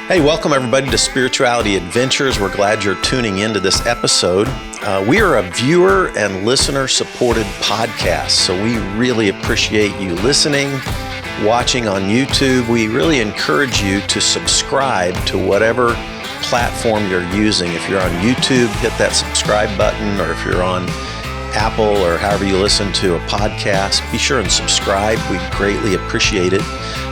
Hey, welcome everybody to Spirituality Adventures. We're glad you're tuning into this episode. We are a viewer and listener supported podcast, so we really appreciate you listening, watching on YouTube. We really encourage you to subscribe to whatever platform you're using. If you're on YouTube, hit that subscribe button, or if you're on Apple or however you listen to a podcast, be sure and subscribe. We greatly appreciate it.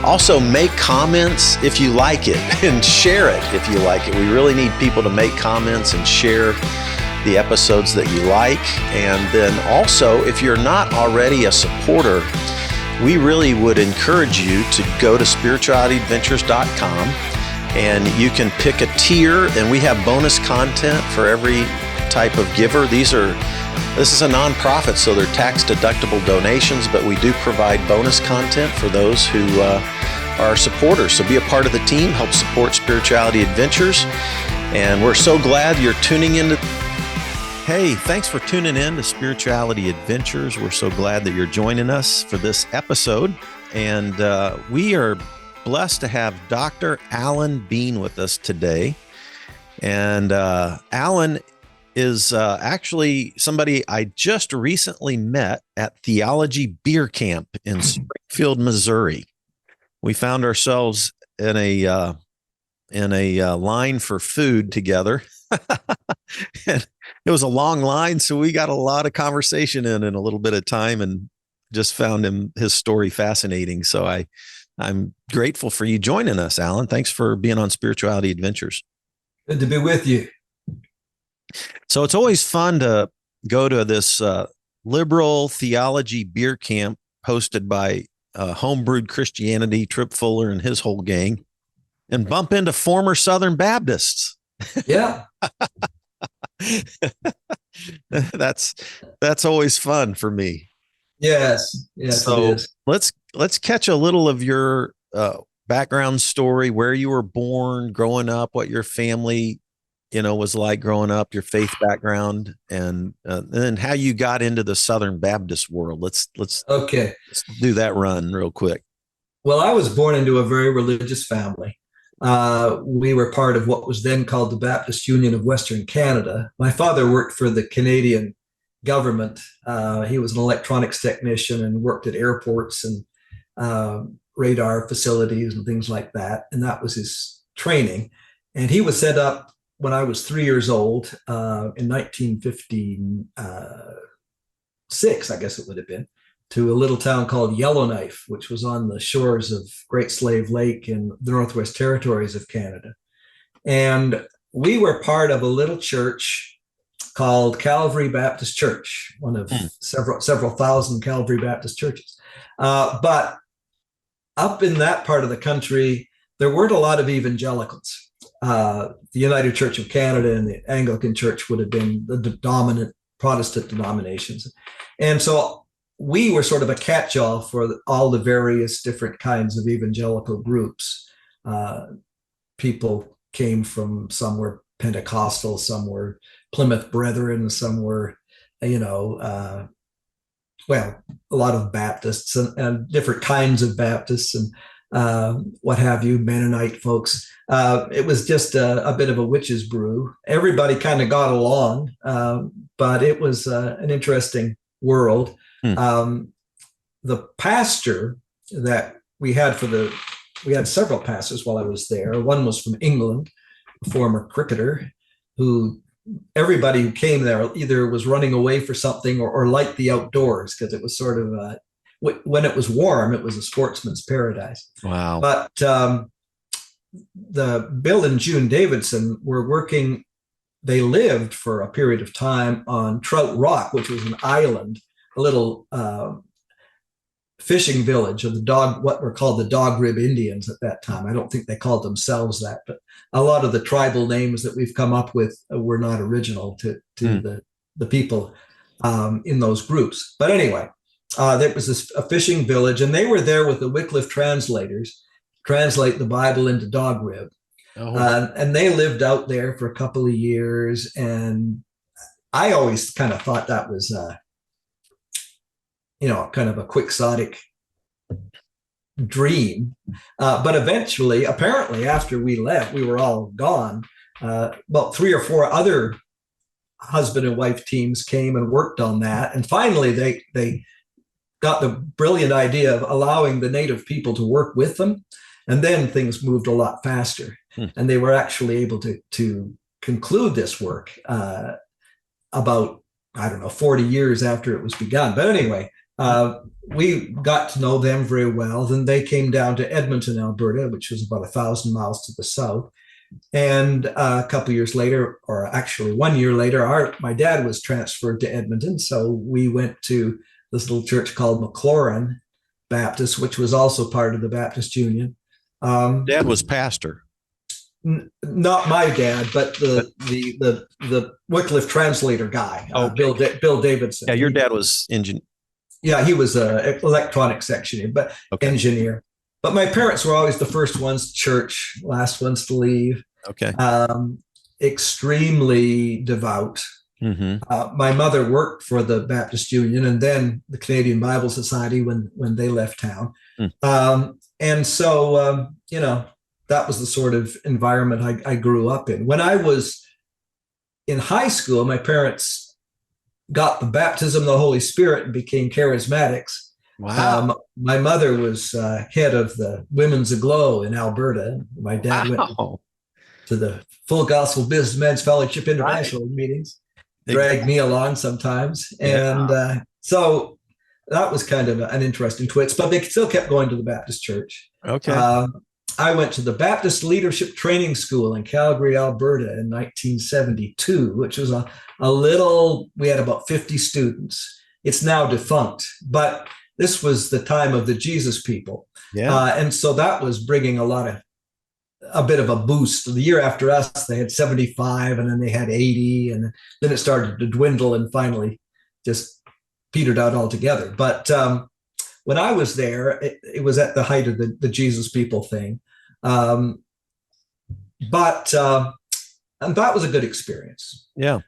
Also, make comments if you like it and share it if you like it. We really need people to make comments and share the episodes that you like. And then also, if you're not already a supporter, we really would encourage you to go to spiritualityadventures.com and you can pick a tier, and we have bonus content for every type of giver. This is a nonprofit, so they're tax-deductible donations, but we do provide bonus content for those who are supporters. So be a part of the team, help support Spirituality Adventures, and we're so glad you're tuning in. Hey, thanks for tuning in to Spirituality Adventures. We're so glad that you're joining us for this episode, and we are blessed to have Dr. Alan Bean with us today. And Alan is actually somebody I just recently met at Theology Beer Camp in Springfield, Missouri. We found ourselves in a line for food together. And it was a long line, so we got a lot of conversation in a little bit of time, and just found his story fascinating. So I'm grateful for you joining us, Alan. Thanks for being on Spirituality Adventures. Good to be with you. So it's always fun to go to this liberal theology beer camp hosted by Homebrewed Christianity, Trip Fuller and his whole gang, and bump into former Southern Baptists. Yeah. That's always fun for me. Yes, So it is. let's catch a little of your background story, where you were born, growing up, what your family was like growing up, your faith background, and then how you got into the Southern Baptist world. Let's do that run real quick. Well, I was born into a very religious family. We were part of what was then called the Baptist Union of Western Canada. My father worked for the Canadian government. He was an electronics technician and worked at airports and radar facilities and things like that. And that was his training. And he was set up when I was 3 years old in 1956, I guess it would have been, to a little town called Yellowknife, which was on the shores of Great Slave Lake in the Northwest Territories of Canada. And we were part of a little church called Calvary Baptist Church, one of several thousand Calvary Baptist churches. But up in that part of the country, there weren't a lot of evangelicals. The United Church of Canada and the Anglican Church would have been the dominant Protestant denominations. And so we were sort of a catch-all for all the various different kinds of evangelical groups. People came from, some were Pentecostal, some were Plymouth Brethren, some were, a lot of Baptists and different kinds of Baptists and what have you, Mennonite folks. It was just a bit of a witch's brew. Everybody kind of got along, but it was an interesting world. The pastor that we had we had several pastors while I was there. One was from England, a former cricketer, who everybody who came there either was running away for something or liked the outdoors, because it was sort of when it was warm, it was a sportsman's paradise. Wow. But the Bill and June Davidson were working. They lived for a period of time on Trout Rock, which was an island, a little fishing village of what were called the Dog Rib Indians at that time. I don't think they called themselves that, but a lot of the tribal names that we've come up with were not original to the people in those groups. But anyway, there was a fishing village, and they were there with the Wycliffe translators, translate the Bible into Dog Rib. And they lived out there for a couple of years. And I always kind of thought that was, kind of a quixotic dream. But eventually, apparently, after we left, we were all gone. About 3 or 4 other husband and wife teams came and worked on that. And finally, they got the brilliant idea of allowing the native people to work with them. And then things moved a lot faster. And they were actually able to conclude this work about, I don't know, 40 years after it was begun. But anyway, we got to know them very well. Then they came down to Edmonton, Alberta, which was about 1,000 miles to the south. And a couple of years later, or actually 1 year later, my dad was transferred to Edmonton. So we went to this little church called McLaurin Baptist, which was also part of the Baptist Union. Dad was pastor. Not my dad, but the Wycliffe translator guy, Bill Davidson. Yeah, your dad was engineer. Yeah, he was an electronics engineer, engineer. But my parents were always the first ones to church, last ones to leave. Okay. Extremely devout. Mm-hmm. My mother worked for the Baptist Union and then the Canadian Bible Society when they left town. And so, that was the sort of environment I grew up in. When I was in high school, my parents got the baptism of the Holy Spirit and became charismatics. Wow. My mother was head of the Women's Aglow in Alberta. My dad went to the Full Gospel Businessmen's Fellowship International meetings, dragged me along sometimes. And so that was kind of an interesting twist, but they still kept going to the Baptist church. Okay. I went to the Baptist Leadership Training School in Calgary, Alberta in 1972, which was we had about 50 students. It's now defunct, but this was the time of the Jesus people. Yeah. And so that was bringing a bit of a boost. The year after us, they had 75 and then they had 80 and then it started to dwindle and finally just petered out altogether. But when I was there, it was at the height of the Jesus people thing. And that was a good experience. Yeah.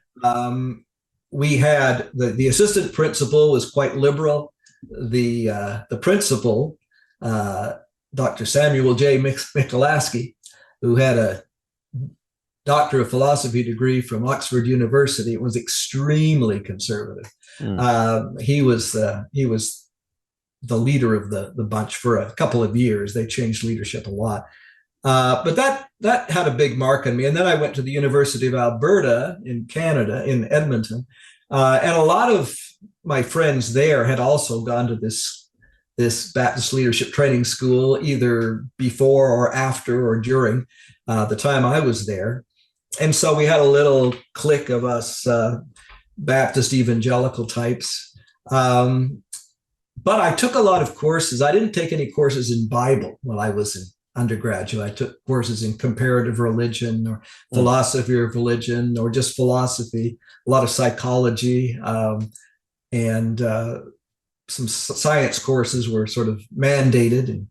We had the assistant principal was quite liberal. The principal, Dr. Samuel J. Michalowski, who had a Doctor of Philosophy degree from Oxford University, was extremely conservative. He was the leader of the bunch for a couple of years. They changed leadership a lot. But that had a big mark on me. And then I went to the University of Alberta in Canada, in Edmonton. And a lot of my friends there had also gone to this Baptist Leadership Training School, either before or after or during the time I was there. And so we had a little clique of us Baptist evangelical types. But I took a lot of courses. I didn't take any courses in Bible when I was in undergraduate. I took courses in comparative religion or philosophy of religion or just philosophy, a lot of psychology, and some science courses were sort of mandated, and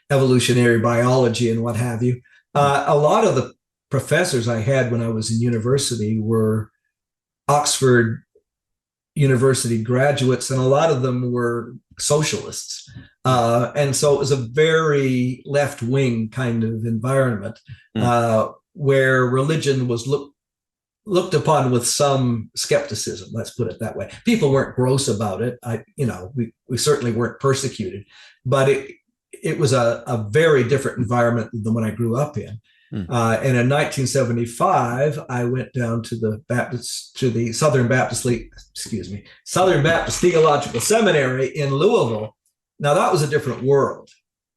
evolutionary biology and what have you. A lot of the professors I had when I was in university were Oxford University graduates, and a lot of them were socialists. And so it was a very left-wing kind of environment where religion was looked upon with some skepticism, let's put it that way. People weren't gross about it. We certainly weren't persecuted, but it was a very different environment than the one I grew up in. And in 1975, I went down to the Southern Baptist Theological Seminary in Louisville. Now that was a different world,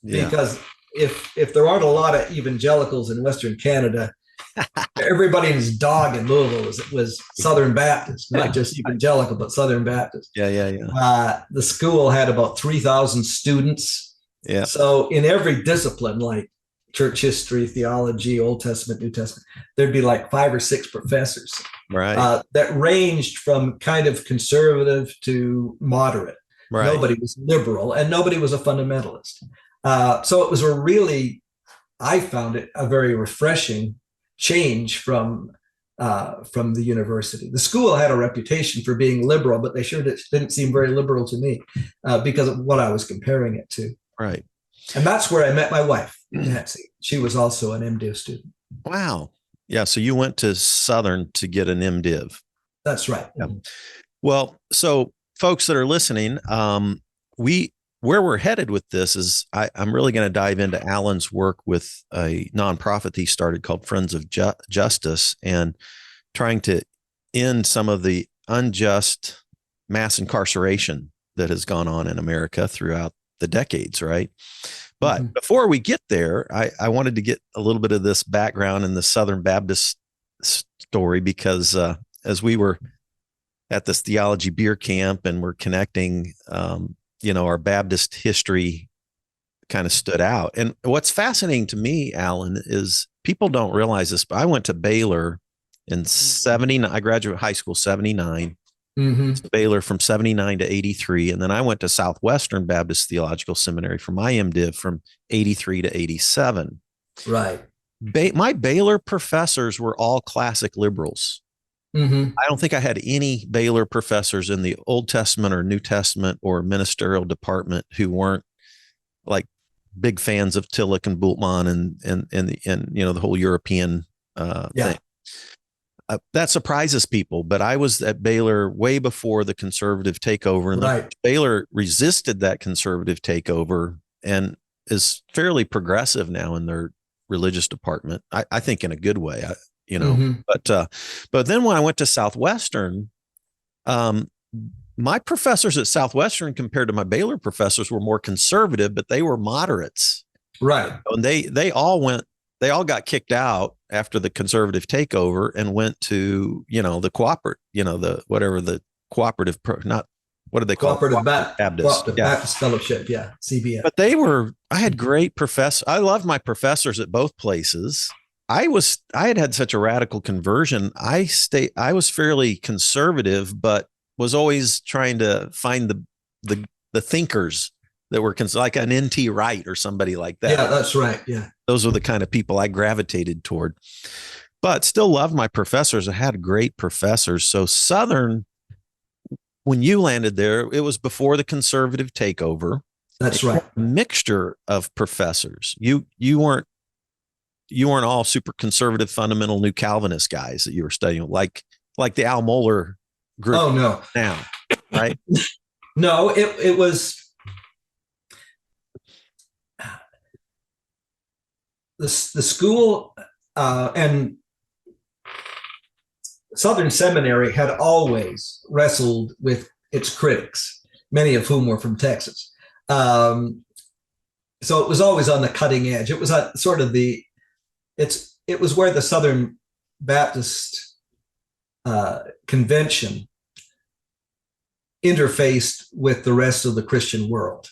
because if there aren't a lot of evangelicals in Western Canada, everybody and his dog in Louisville was Southern Baptist, not just evangelical, but Southern Baptist. The school had about 3,000 students. Yeah. So in every discipline, like church history, theology, Old Testament, New Testament, there'd be like 5 or 6 professors, right? That ranged from kind of conservative to moderate. Right. Nobody was liberal and nobody was a fundamentalist. So it was I found it a very refreshing change from the university. The school had a reputation for being liberal, but they sure didn't seem very liberal to me because of what I was comparing it to. Right. And that's where I met my wife, Nancy. She was also an MDiv student. Wow. Yeah. So you went to Southern to get an MDiv. That's right. Yeah. Well, so folks that are listening, where we're headed with this is I'm really going to dive into Alan's work with a nonprofit he started called Friends of Justice, and trying to end some of the unjust mass incarceration that has gone on in America throughout the decades, right? But before we get there, I wanted to get a little bit of this background in the Southern Baptist story, because as we were at this theology beer camp and we're connecting, our Baptist history kind of stood out. And what's fascinating to me, Alan, is people don't realize this, but I went to Baylor in 79. I graduated high school 79. Baylor from 79 to 83. And then I went to Southwestern Baptist Theological Seminary for my MDiv from 83 to 87. Right. My Baylor professors were all classic liberals. I don't think I had any Baylor professors in the Old Testament or New Testament or ministerial department who weren't like big fans of Tillich and Bultmann and the whole European thing. That surprises people, but I was at Baylor way before the conservative takeover, and Baylor resisted that conservative takeover and is fairly progressive now in their religious department. I think in a good way, but then when I went to Southwestern, my professors at Southwestern compared to my Baylor professors were more conservative, but they were moderates. Right. And they all got kicked out after the conservative takeover and went to, the cooperative, what did they call Cooperative Baptist? Baptist Fellowship. Yeah. CBF. But I had great professors. I loved my professors at both places. I had such a radical conversion. I was fairly conservative, but was always trying to find the thinkers that were like an N.T. Wright or somebody like that. Yeah, that's right. Yeah. Those were the kind of people I gravitated toward, but still loved my professors. I had great professors. So Southern, when you landed there, it was before the conservative takeover. That's right. A mixture of professors. You weren't all super conservative, fundamental New Calvinist guys that you were studying, like the Al Mohler group. Oh, no. Now, right? No, it was the school and Southern Seminary had always wrestled with its critics, many of whom were from Texas. So it was always on the cutting edge. It was sort of it was where the Southern Baptist Convention interfaced with the rest of the Christian world.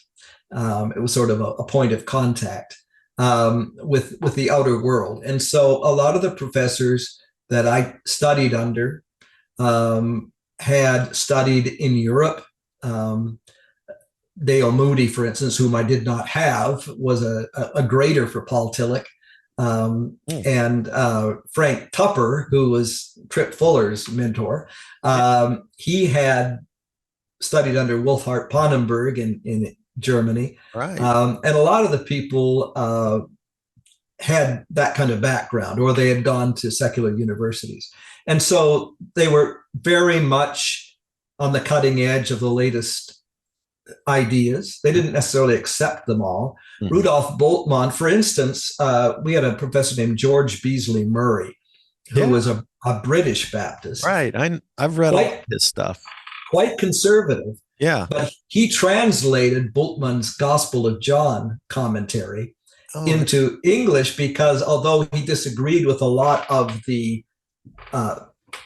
It was sort of a point of contact with the outer world. And so a lot of the professors that I studied under had studied in Europe. Dale Moody, for instance, whom I did not have, was a grader for Paul Tillich. And Frank Tupper, who was Tripp Fuller's mentor, he had studied under Wolfhart Pannenberg in Germany. Right. And a lot of the people had that kind of background, or they had gone to secular universities. And so they were very much on the cutting edge of the latest ideas. They didn't necessarily accept them all. Rudolf Bultmann, for instance, we had a professor named George Beasley Murray, who was a British Baptist. Right. I've read all his stuff. Quite conservative. Yeah. But he translated Bultmann's Gospel of John commentary into English, because although he disagreed with a lot of the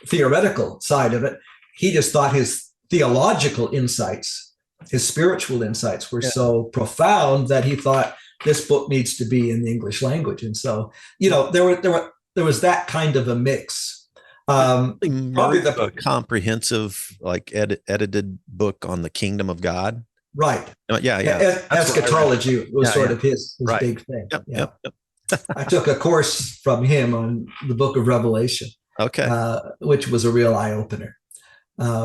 theoretical side of it, he just thought his theological insights, his spiritual insights were so profound that he thought this book needs to be in the English language. And so, there was that kind of a mix. Probably a comprehensive, edited book on the kingdom of God. Right. Yeah. Eschatology was sort of his big thing. Yep. I took a course from him on the book of Revelation. Okay. Which was a real eye opener.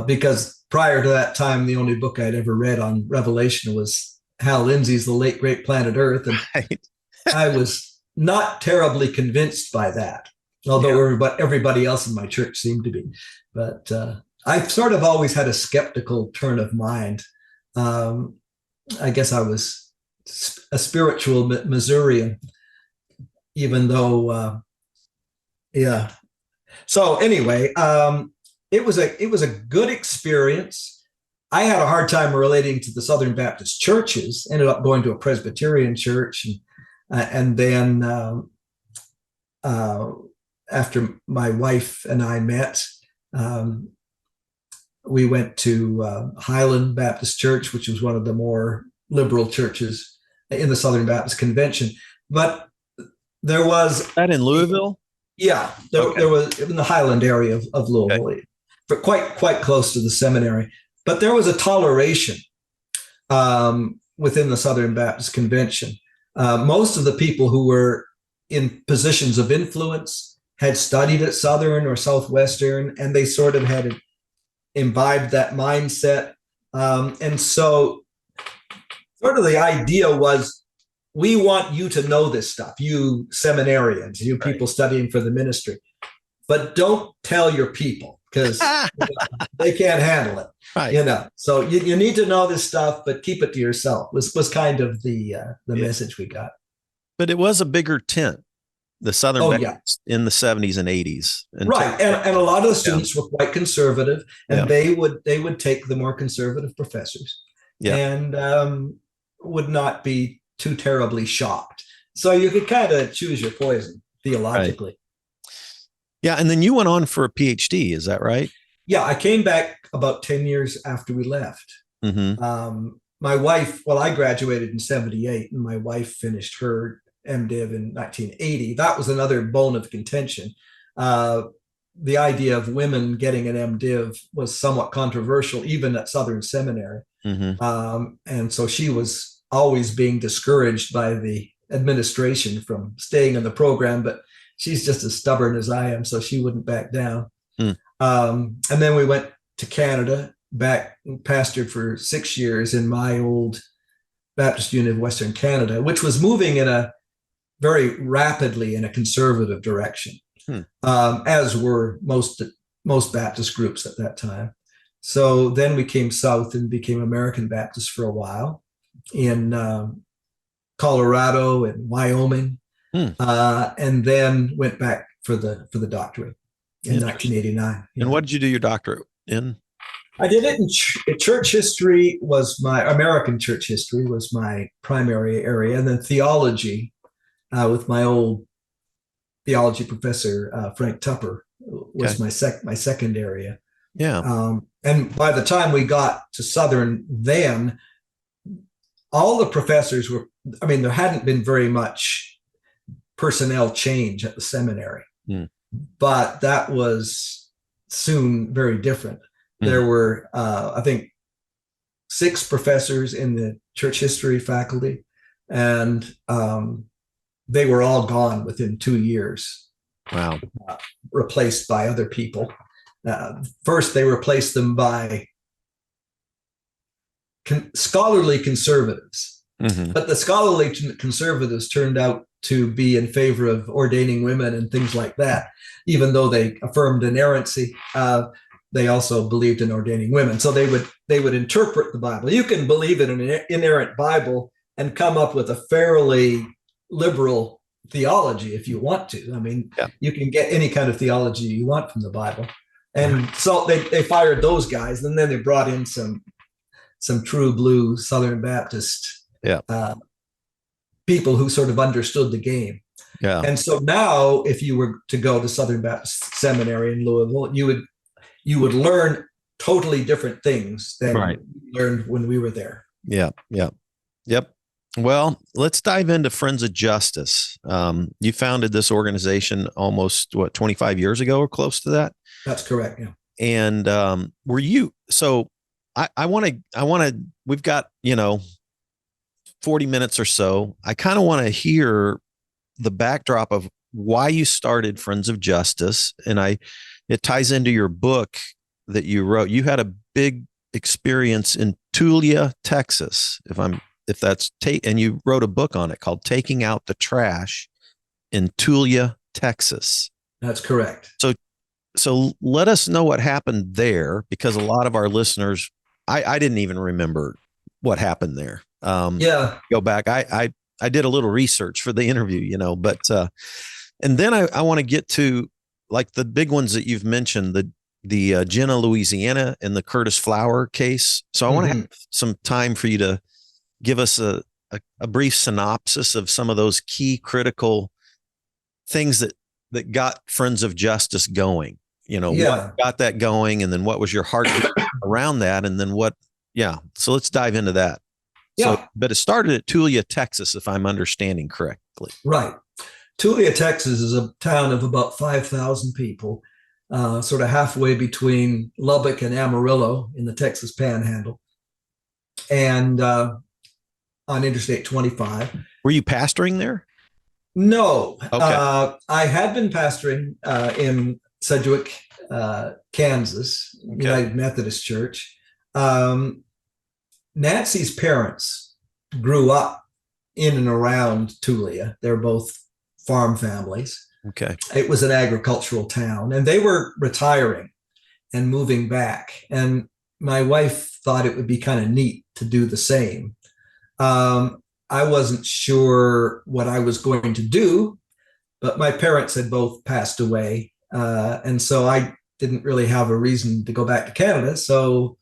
Because prior to that time, the only book I'd ever read on Revelation was Hal Lindsey's The Late Great Planet Earth, and Right. I was not terribly convinced by that, although everybody else in my church seemed to be. But I've sort of always had a skeptical turn of mind. I guess I was a spiritual Missourian, even though, yeah. So anyway, it was a good experience. I had a hard time relating to the Southern Baptist churches. Ended up going to a Presbyterian church, and then after my wife and I met, we went to Highland Baptist Church, which was one of the more liberal churches in the Southern Baptist Convention. But there was that in Louisville. Yeah, there was in the Highland area of Louisville, but quite close to the seminary. But there was a toleration within the Southern Baptist Convention. Most of the people who were in positions of influence had studied at Southern or Southwestern, and they sort of had imbibed that mindset. And so sort of the idea was, we want you to know this stuff, you seminarians, you people studying for the ministry, but don't tell your people, because they can't handle it. Right. So you need to know this stuff, but keep it to yourself was kind of the message we got. But it was a bigger tent, the Southern Baptist in the 70s and 80s. Right. And a lot of the students were quite conservative, and they would take the more conservative professors and would not be too terribly shocked. So you could kind of choose your poison theologically. Right. Yeah. And then you went on for a PhD. Is that right? Yeah. I came back about 10 years after we left. Mm-hmm. My wife, I graduated in 78, and my wife finished her MDiv in 1980. That was another bone of contention. The idea of women getting an MDiv was somewhat controversial, even at Southern Seminary. Mm-hmm. And so she was always being discouraged by the administration from staying in the program, but she's just as stubborn as I am, so she wouldn't back down. And then we went to Canada, back and pastored for 6 years in my old Baptist Union of Western Canada, which was moving in a very rapidly in a conservative direction, as were most Baptist groups at that time. So then we came south and became American Baptist for a while in Colorado and Wyoming, and then went back for the doctorate in 1989. And what did you do your doctorate in? I did it in church history. American church history was my primary area, and then theology with my old theology professor Frank Tupper was my second area. Yeah. And by the time we got to Southern, then all the professors there hadn't been very much personnel change at the seminary, but that was soon very different. There were, I think, 6 professors in the church history faculty, and they were all gone within 2 years. Wow. Replaced by other people. First, they replaced them by scholarly conservatives, but the scholarly conservatives turned out to be in favor of ordaining women and things like that. Even though they affirmed inerrancy, they also believed in ordaining women. So they would interpret the Bible. You can believe in an inerrant Bible and come up with a fairly liberal theology if you want to. You can get any kind of theology you want from the Bible. And so they fired those guys, and then they brought in some true blue Southern Baptist people who sort of understood the game. Yeah. And so now, if you were to go to Southern Baptist Seminary in Louisville, you would learn totally different things than you learned when we were there. Yeah. Yep. Well, let's dive into Friends of Justice. You founded this organization almost 25 years ago or close to that? That's correct. Yeah. And were you, so I want to, we've got, 40 minutes or so. I kind of want to hear the backdrop of why you started Friends of Justice. And it ties into your book that you wrote. You had a big experience in Tulia, Texas, if I'm if that's and you wrote a book on it called Taking Out the Trash in Tulia, Texas. That's correct. So let us know what happened there, because a lot of our listeners, I didn't even remember what happened there. Yeah. Go back. I did a little research for the interview, but and then I want to get to like the big ones that you've mentioned, the Jenna, Louisiana, and the Curtis Flower case. So I want to have some time for you to give us a brief synopsis of some of those key critical things that got Friends of Justice going. What got that going, and then what was your heart around that, and then what? Yeah. So let's dive into that. So, but it started at Tulia, Texas, if I'm understanding correctly. Right. Tulia, Texas is a town of about 5,000 people, sort of halfway between Lubbock and Amarillo in the Texas Panhandle, and on Interstate 25. Were you pastoring there? No. Okay. I had been pastoring in Sedgwick, Kansas, United Methodist Church. Nancy's parents grew up in and around Tulia. They're both farm families. Okay. It was an agricultural town, and they were retiring and moving back. And my wife thought it would be kind of neat to do the same. I wasn't sure what I was going to do, but my parents had both passed away. And so I didn't really have a reason to go back to Canada. So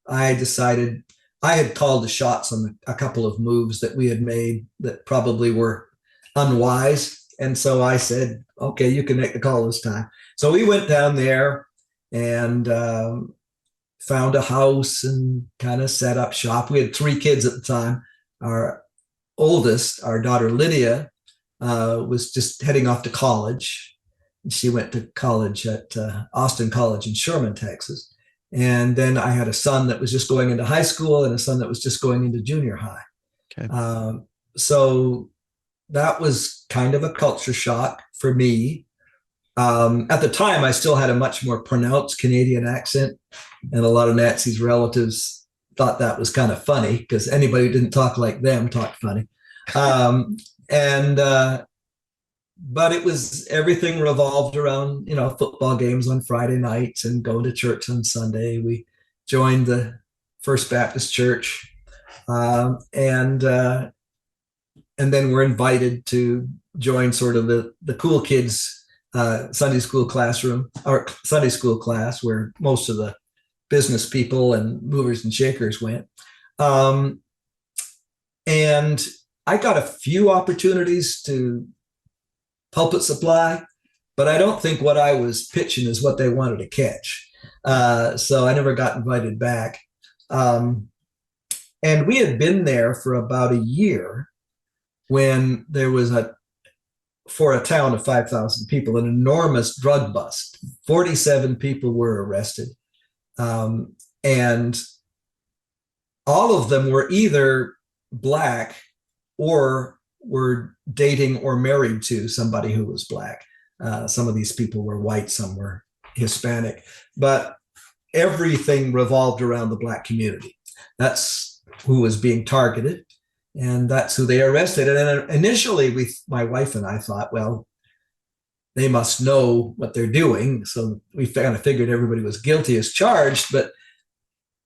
I decided I had called the shots on a couple of moves that we had made that probably were unwise. And so I said, okay, you can make the call this time. So we went down there and found a house and kind of set up shop. We had 3 kids at the time. Our oldest, our daughter Lydia, was just heading off to college. She went to college at Austin College in Sherman, Texas. And then I had a son that was just going into high school and a son that was just going into junior high. Okay. So that was kind of a culture shock for me. At the time, I still had a much more pronounced Canadian accent, and a lot of Nancy's relatives thought that was kind of funny because anybody who didn't talk like them talked funny. But it was, everything revolved around, football games on Friday nights and going to church on Sunday. We joined the First Baptist Church, and then we're invited to join sort of the cool kids Sunday school classroom, or Sunday school class, where most of the business people and movers and shakers went. And I got a few opportunities to pulpit supply, but I don't think what I was pitching is what they wanted to catch. So I never got invited back. And we had been there for about a year when there was for a town of 5,000 people, an enormous drug bust. 47 people were arrested. And all of them were either Black or were dating or married to somebody who was Black. Some of these people were white, some were Hispanic, but everything revolved around the Black community. That's who was being targeted, and that's who they arrested. And then initially, my wife and I thought, well, they must know what they're doing. So we kind of figured everybody was guilty as charged. But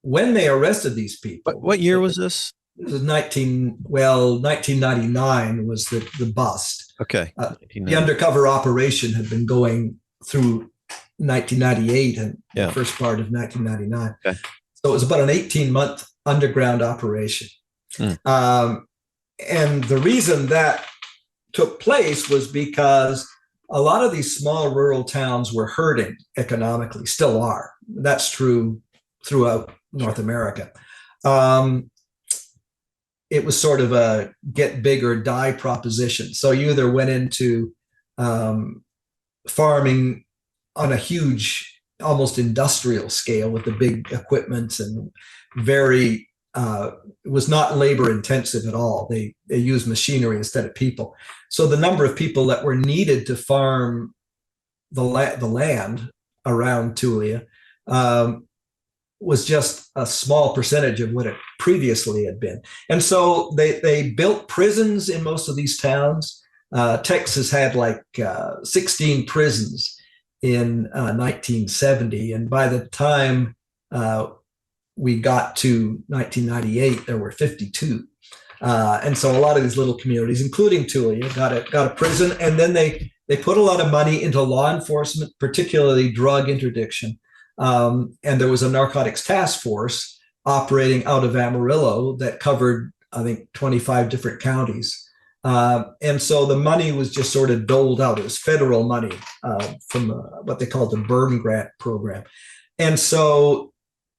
when they arrested these people, what year was this? It was 1999 was the bust. Okay. The undercover operation had been going through 1998 and the first part of 1999. Okay. So it was about an 18-month underground operation. And the reason that took place was because a lot of these small rural towns were hurting economically, still are. That's true throughout North America. It was sort of a get big or die proposition. So you either went into farming on a huge, almost industrial scale with the big equipment and very, it was not labor intensive at all. They used machinery instead of people. So the number of people that were needed to farm the land around Tulia was just a small percentage of what it previously had been. And so they built prisons in most of these towns. Texas had like 16 prisons in 1970. And by the time we got to 1998, there were 52. And so a lot of these little communities, including Tulia, got a prison. And then they put a lot of money into law enforcement, particularly drug interdiction. And there was a narcotics task force operating out of Amarillo that covered, I think, 25 different counties. And so the money was just sort of doled out. It was federal money from what they called the Byrne Grant program. And so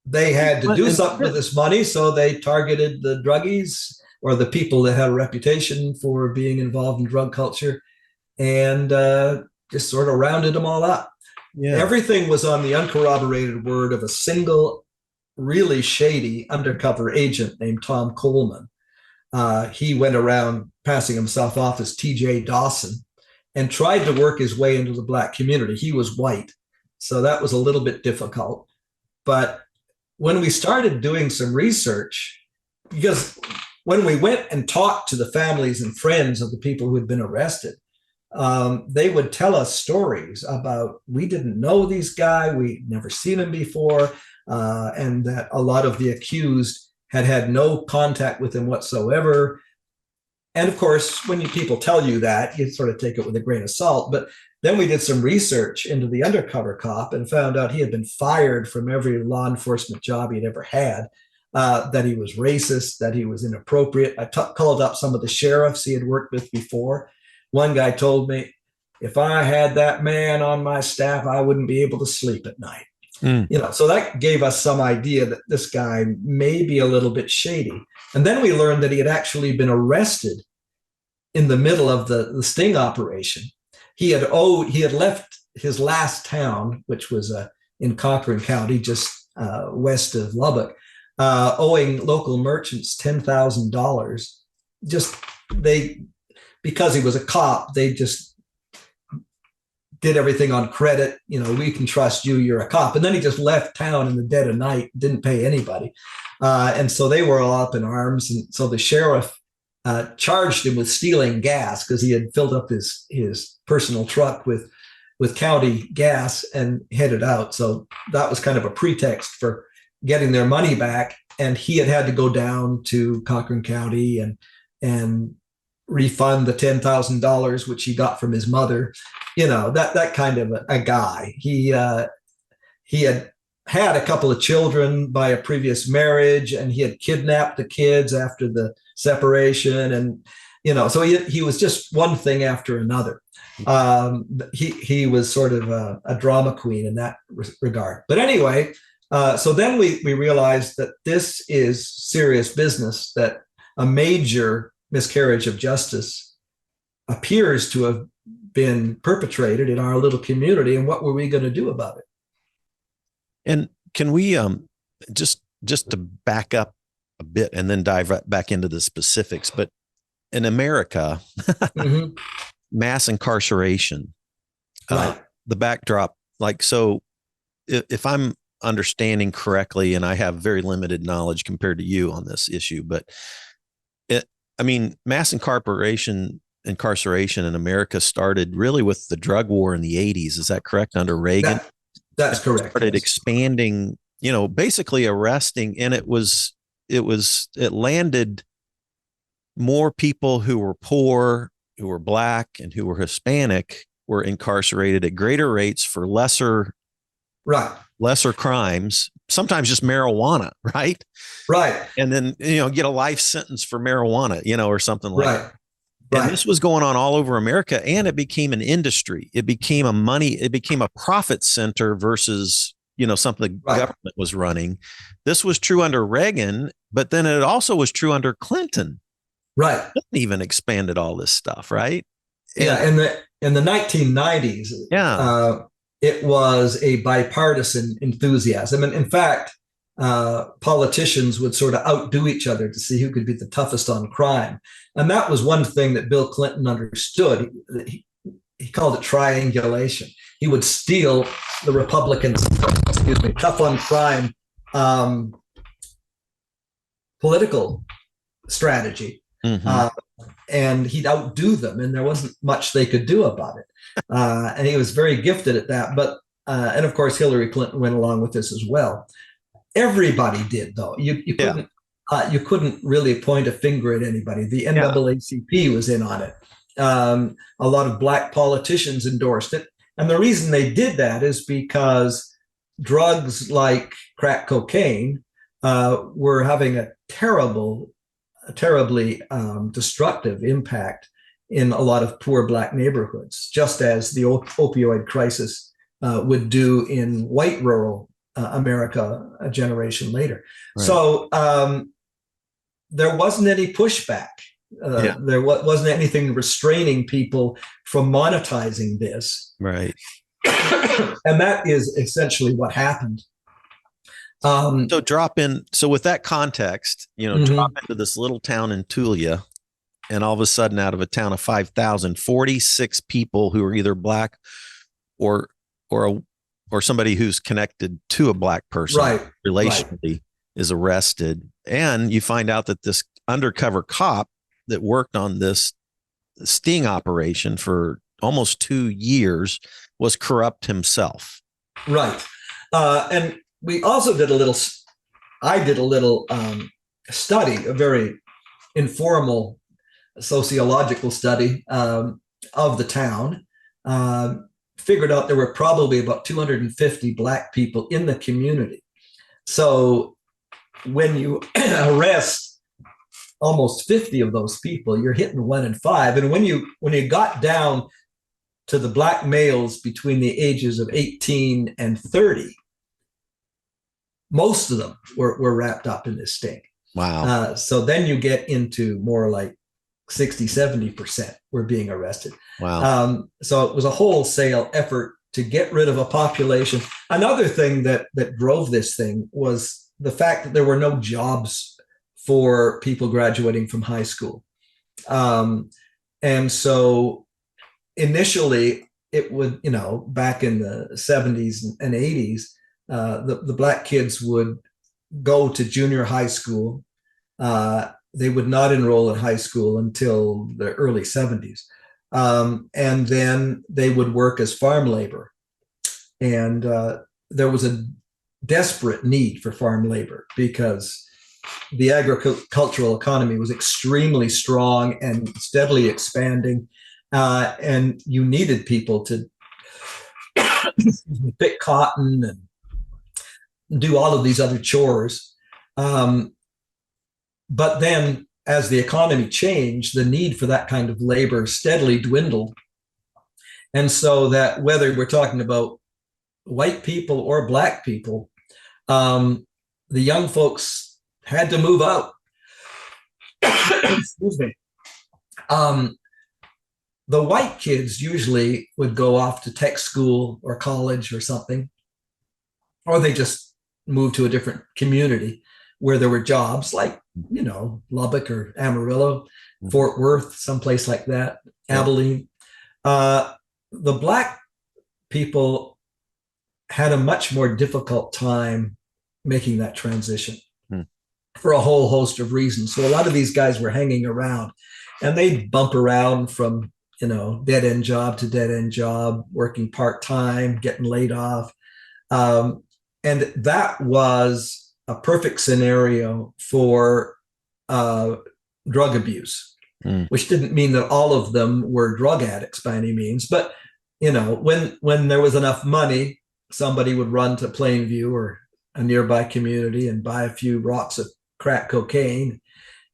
they had to do something with this money. So they targeted the druggies or the people that had a reputation for being involved in drug culture and just sort of rounded them all up. Yeah. Everything was on the uncorroborated word of a single, really shady undercover agent named Tom Coleman. He went around passing himself off as T.J. Dawson and tried to work his way into the Black community. He was white, so that was a little bit difficult. But when we started doing some research, because when we went and talked to the families and friends of the people who had been arrested, they would tell us stories about, we didn't know these guys, we'd never seen them before, and that a lot of the accused had no contact with him whatsoever. And of course, when people tell you that, you sort of take it with a grain of salt. But then we did some research into the undercover cop and found out he had been fired from every law enforcement job he'd ever had, that he was racist, that he was inappropriate. I called up some of the sheriffs he had worked with before. One guy told me, if I had that man on my staff, I wouldn't be able to sleep at night. So that gave us some idea that this guy may be a little bit shady. And then we learned that he had actually been arrested in the middle of the sting operation. He had left his last town, which was in Cochran County, just west of Lubbock, owing local merchants $10,000. Because he was a cop, they just did everything on credit. We can trust you, you're a cop. And then he just left town in the dead of night, didn't pay anybody. And so they were all up in arms. And so the sheriff charged him with stealing gas because he had filled up his personal truck with county gas and headed out. So that was kind of a pretext for getting their money back. And he had to go down to Cochran County and refund the $10,000, which he got from his mother. That kind of a guy. He had a couple of children by a previous marriage, and he had kidnapped the kids after the separation. And, so he was just one thing after another. He was sort of a drama queen in that regard. But anyway, so then we realized that this is serious business, that a major miscarriage of justice appears to have been perpetrated in our little community. And what were we going to do about it? And can we just to back up a bit and then dive right back into the specifics, but in America, mm-hmm. mass incarceration, right. The backdrop, so if I'm understanding correctly, and I have very limited knowledge compared to you on this issue, but mass incarceration in America started really with the drug war in the 80s. Is that correct? Under Reagan? That's correct. Started expanding, basically arresting, and it landed more people who were poor, who were Black, and who were Hispanic were incarcerated at greater rates for lesser crimes, sometimes just marijuana, right? Right. And then, get a life sentence for marijuana, or something like that. Right. And this was going on all over America, and it became an industry. It became a profit center versus, something the government was running. This was true under Reagan, but then it also was true under Clinton. Right. Clinton even expanded all this stuff, right? And in the 1990s, it was a bipartisan enthusiasm. And in fact, politicians would sort of outdo each other to see who could be the toughest on crime. And that was one thing that Bill Clinton understood. He called it triangulation. He would steal the Republicans, tough on crime political strategy. Mm-hmm. And he'd outdo them, and there wasn't much they could do about it. And he was very gifted at that. But and of course, Hillary Clinton went along with this as well. Everybody did, though. You couldn't really point a finger at anybody. The NAACP was in on it. A lot of black politicians endorsed it, and the reason they did that is because drugs like crack cocaine were having a terribly destructive impact in a lot of poor black neighborhoods, just as the opioid crisis would do in white rural America a generation later. Right. So there wasn't any pushback. There wasn't anything restraining people from monetizing this. Right. And that is essentially what happened. So with that context, drop into this little town in Tulia, and all of a sudden, out of a town of 5,000, 46 people who are either black or somebody who's connected to a black person relationally is arrested. And you find out that this undercover cop that worked on this sting operation for almost 2 years was corrupt himself. Right. And we also did I did a little study, a very informal sociological study of the town. Figured out there were probably about 250 black people in the community. So when you arrest almost 50 of those people, you're hitting 1 in 5. And when you got down to the black males between the ages of 18 and 30, most of them were wrapped up in this sting. Wow. So then you get into more like 60, 70% were being arrested. Wow. So it was a wholesale effort to get rid of a population. Another thing that drove this thing was the fact that there were no jobs for people graduating from high school. And so initially it would, back in the 70s and 80s, the black kids would go to junior high school. They would not enroll in high school until the early 70s. And then they would work as farm labor. And there was a desperate need for farm labor because the agricultural economy was extremely strong and steadily expanding. And you needed people to pick cotton and do all of these other chores. But then as the economy changed, the need for that kind of labor steadily dwindled. And so that whether we're talking about white people or black people, the young folks had to move out. Excuse me. The white kids usually would go off to tech school or college or something, or they just moved to a different community where there were jobs like, Lubbock or Amarillo, Fort Worth, someplace like that, Abilene. The black people had a much more difficult time making that transition for a whole host of reasons. So a lot of these guys were hanging around, and they'd bump around from, dead-end job to dead-end job, working part-time, getting laid off. And that was a perfect scenario for drug abuse, which didn't mean that all of them were drug addicts by any means. But, when there was enough money, somebody would run to Plainview or a nearby community and buy a few rocks of crack cocaine.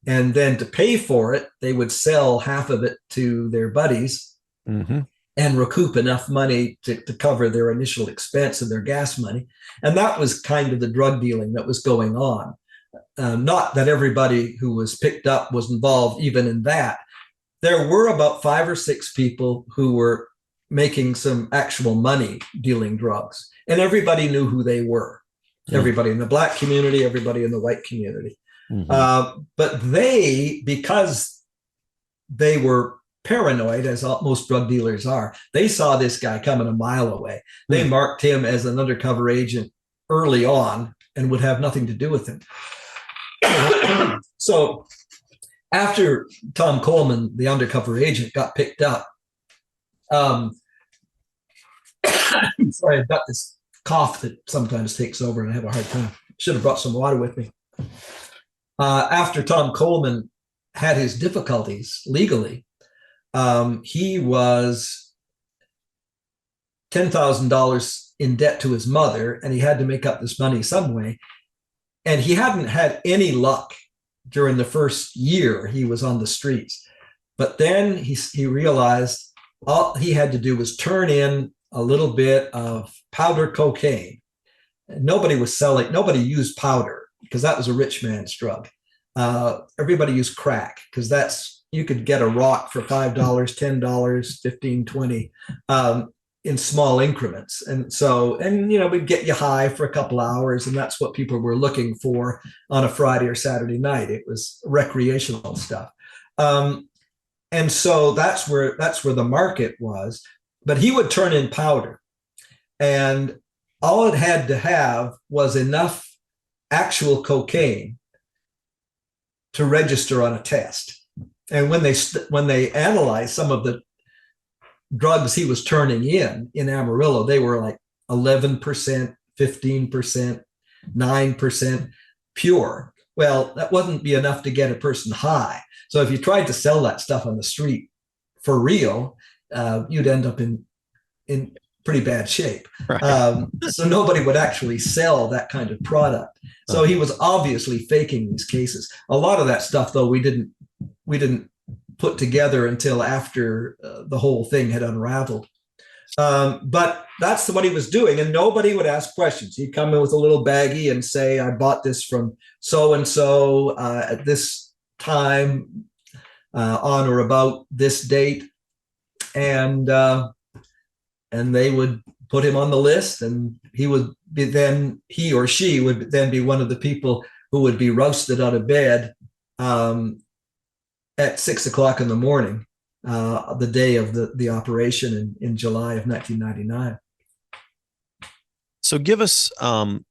And then to pay for it, they would sell half of it to their buddies and recoup enough money to cover their initial expense and their gas money. And that was kind of the drug dealing that was going on. Not that everybody who was picked up was involved even in that. There were about 5 or 6 people who were making some actual money dealing drugs. And everybody knew who they were. Everybody in the black community, everybody in the white community. But because they were paranoid, as most drug dealers are, they saw this guy coming a mile away. They marked him as an undercover agent early on and would have nothing to do with him. So after Tom Coleman, the undercover agent, got picked up, sorry, I've got this cough that sometimes takes over and I have a hard time. Should have brought some water with me. After Tom Coleman had his difficulties legally, he was $10,000 in debt to his mother, and he had to make up this money some way. And he hadn't had any luck during the first year he was on the streets. But then he realized all he had to do was turn in a little bit of powdered cocaine. Nobody was selling, nobody used powder because that was a rich man's drug. Everybody used crack because that's, you could get a rock for $5, $10, $15, $20 in small increments. And so, we'd get you high for a couple hours, and that's what people were looking for on a Friday or Saturday night. It was recreational stuff. And so that's where the market was. But he would turn in powder, and all it had to have was enough actual cocaine to register on a test. And when they analyzed some of the drugs he was turning in Amarillo, they were like 11%, 15%, 9% pure. Well, that wouldn't be enough to get a person high. So if you tried to sell that stuff on the street for real, you'd end up in pretty bad shape. Right. So nobody would actually sell that kind of product. So he was obviously faking these cases. A lot of that stuff, though, we didn't put together until after the whole thing had unraveled. But that's what he was doing, and nobody would ask questions. He'd come in with a little baggie and say, I bought this from so-and-so at this time on or about this date. And they would put him on the list, and he or she would then be one of the people who would be roasted out of bed at 6 o'clock in the morning, the day of the operation in July of 1999. So give us so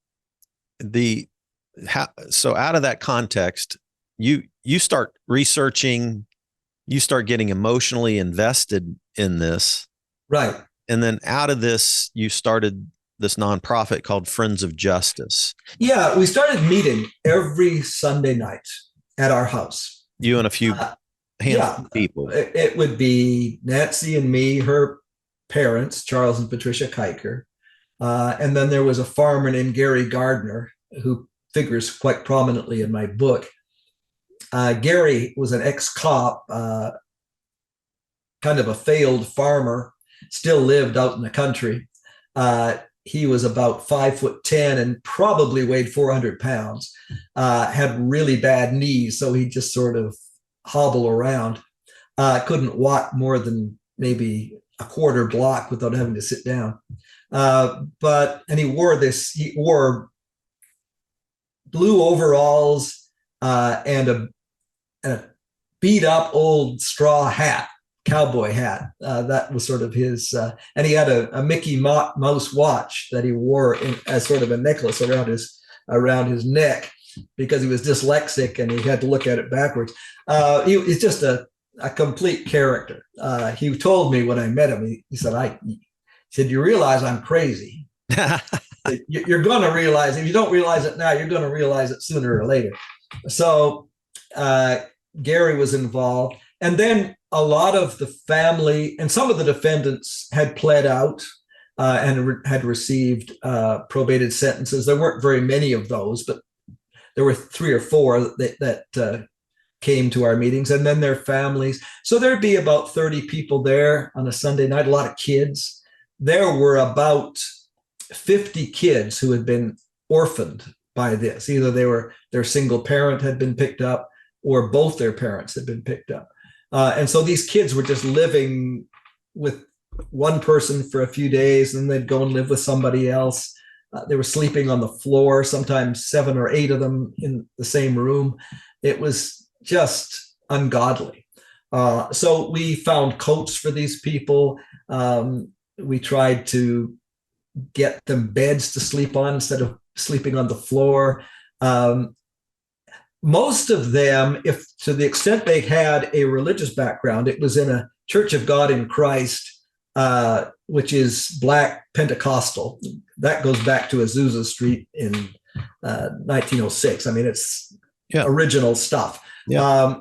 out of that context, you start researching, you start getting emotionally invested in this. Right. And then out of this, you started this nonprofit called Friends of Justice. Yeah, we started meeting every Sunday night at our house. You and a few handful of people. It would be Nancy and me, her parents, Charles and Patricia Kiker. And then there was a farmer named Gary Gardner, who figures quite prominently in my book. Gary was an ex-cop, kind of a failed farmer, still lived out in the country. He was about 5'10" and probably weighed 400 pounds, had really bad knees, so he just sort of hobble around, couldn't walk more than maybe a quarter block without having to sit down. And he wore blue overalls and a beat up old straw hat, cowboy hat. That was sort of his, and he had a Mickey Mouse watch that he wore as sort of a necklace around his neck, because he was dyslexic and he had to look at it backwards. He's just a complete character. He told me when I met him, he said, you realize I'm crazy. You're going to realize, if you don't realize it now, you're going to realize it sooner or later. So Gary was involved. And then a lot of the family and some of the defendants had pled out and had received probated sentences. There weren't very many of those, but there were 3 or 4 that came to our meetings, and then their families. So there'd be about 30 people there on a Sunday night, a lot of kids. There were about 50 kids who had been orphaned by this. Either their single parent had been picked up, or both their parents had been picked up. And so these kids were just living with one person for a few days, and then they'd go and live with somebody else. They were sleeping on the floor, sometimes 7 or 8 of them in the same room. It was just ungodly. So we found coats for these people. We tried to get them beds to sleep on instead of sleeping on the floor. Most of them, if to the extent they had a religious background, it was in a Church of God in Christ, which is Black Pentecostal. That goes back to Azusa Street in 1906. I mean, it's original stuff. Yeah.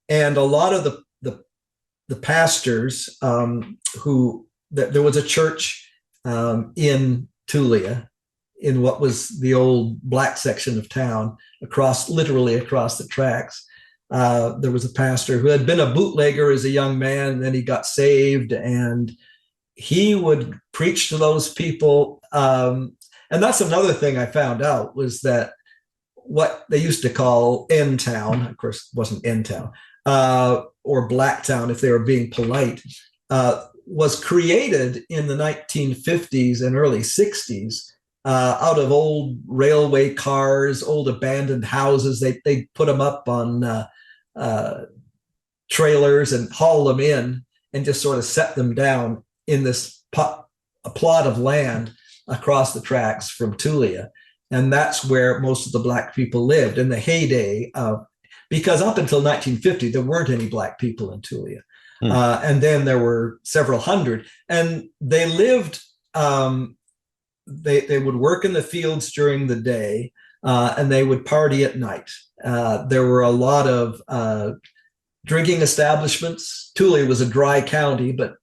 And a lot of the pastors there was a church in Tulia, in what was the old black section of town, literally across the tracks. There was a pastor who had been a bootlegger as a young man, and then he got saved, and he would preach to those people. And that's another thing I found out, was that what they used to call N-Town, of course, it wasn't N-Town, or Black Town, if they were being polite, was created in the 1950s and early 60s out of old railway cars, old abandoned houses. They put them up on trailers and haul them in and just sort of set them down in this a plot of land across the tracks from Tulia. And that's where most of the Black people lived in the heyday of, because up until 1950, there weren't any Black people in Tulia. And then there were several hundred, and they lived, they would work in the fields during the day, and they would party at night. There were a lot of drinking establishments. Tulia was a dry county, but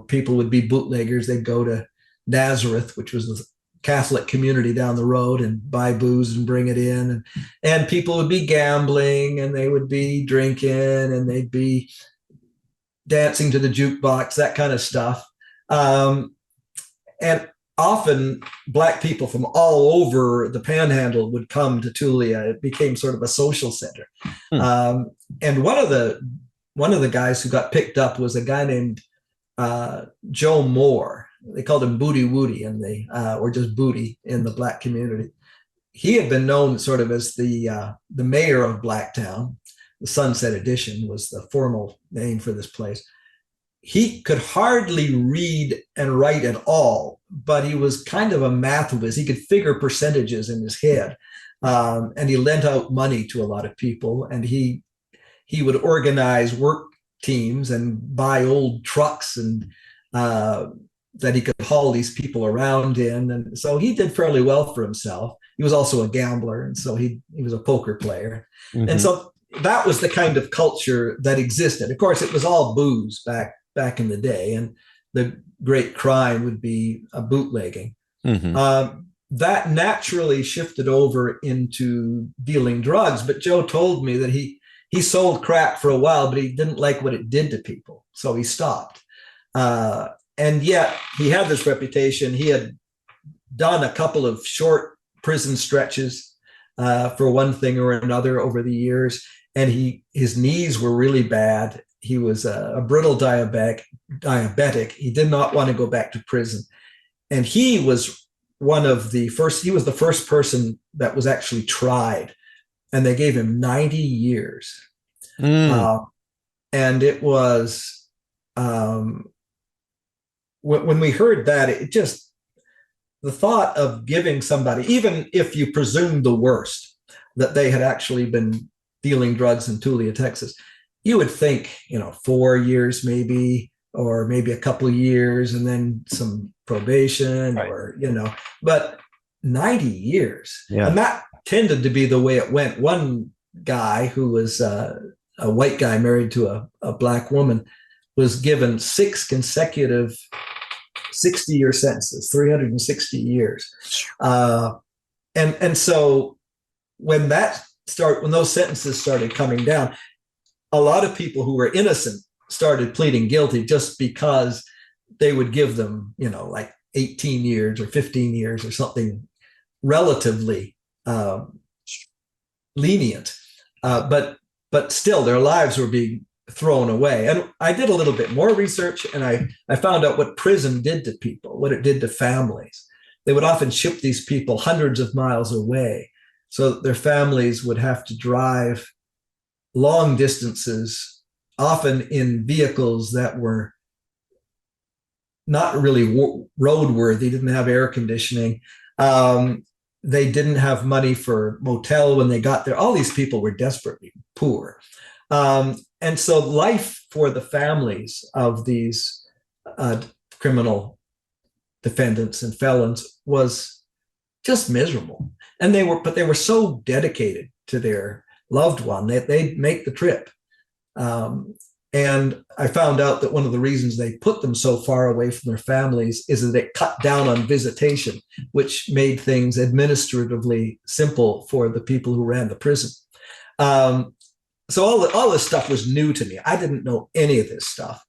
people would be bootleggers. They'd go to Nazareth, which was the Catholic community down the road, and buy booze and bring it in. And people would be gambling, and they would be drinking, and they'd be dancing to the jukebox, that kind of stuff. And often Black people from all over the Panhandle would come to Tulia. It became sort of a social center. And one of the guys who got picked up was a guy named Joe Moore. They called him Booty Woody, or just Booty in the Black community. He had been known sort of as the mayor of Blacktown. The Sunset Edition was the formal name for this place. He could hardly read and write at all, but he was kind of a math whiz. He could figure percentages in his head, and he lent out money to a lot of people. And he would organize work teams and buy old trucks and that he could haul these people around in. And so he did fairly well for himself. He was also a gambler, and so he was a poker player. Mm-hmm. And so that was the kind of culture that existed. Of course, it was all booze back in the day, and the great crime would be bootlegging. Mm-hmm. That naturally shifted over into dealing drugs. But Joe told me that he sold crack for a while, but he didn't like what it did to people, so he stopped. And yet he had this reputation. He had done a couple of short prison stretches for one thing or another over the years, and his knees were really bad. He was a brittle diabetic. He did not want to go back to prison. And he was the first person that was actually tried, and they gave him 90 years. And it was, when we heard that, the thought of giving somebody, even if you presume the worst, that they had actually been dealing drugs in Tulia, Texas, you would think, 4 years maybe, or maybe a couple of years, and then some probation, right. Or, but 90 years. Yeah. And that tended to be the way it went. One guy who was a white guy married to a Black woman was given 6 consecutive 60-year sentences, 360 years. And so when those sentences started coming down, a lot of people who were innocent started pleading guilty just because they would give them, like 18 years or 15 years or something relatively lenient. But still, their lives were being thrown away. And I did a little bit more research, and I found out what prison did to people, what it did to families. They would often ship these people hundreds of miles away, so that their families would have to drive long distances, often in vehicles that were not really roadworthy, didn't have air conditioning. they didn't have money for motel when they got there. All these people were desperately poor. And so life for the families of these criminal defendants and felons was just miserable. And they were so dedicated to their loved one that they'd make the trip. And I found out that one of the reasons they put them so far away from their families is that it cut down on visitation, which made things administratively simple for the people who ran the prison. So all this stuff was new to me. I didn't know any of this stuff.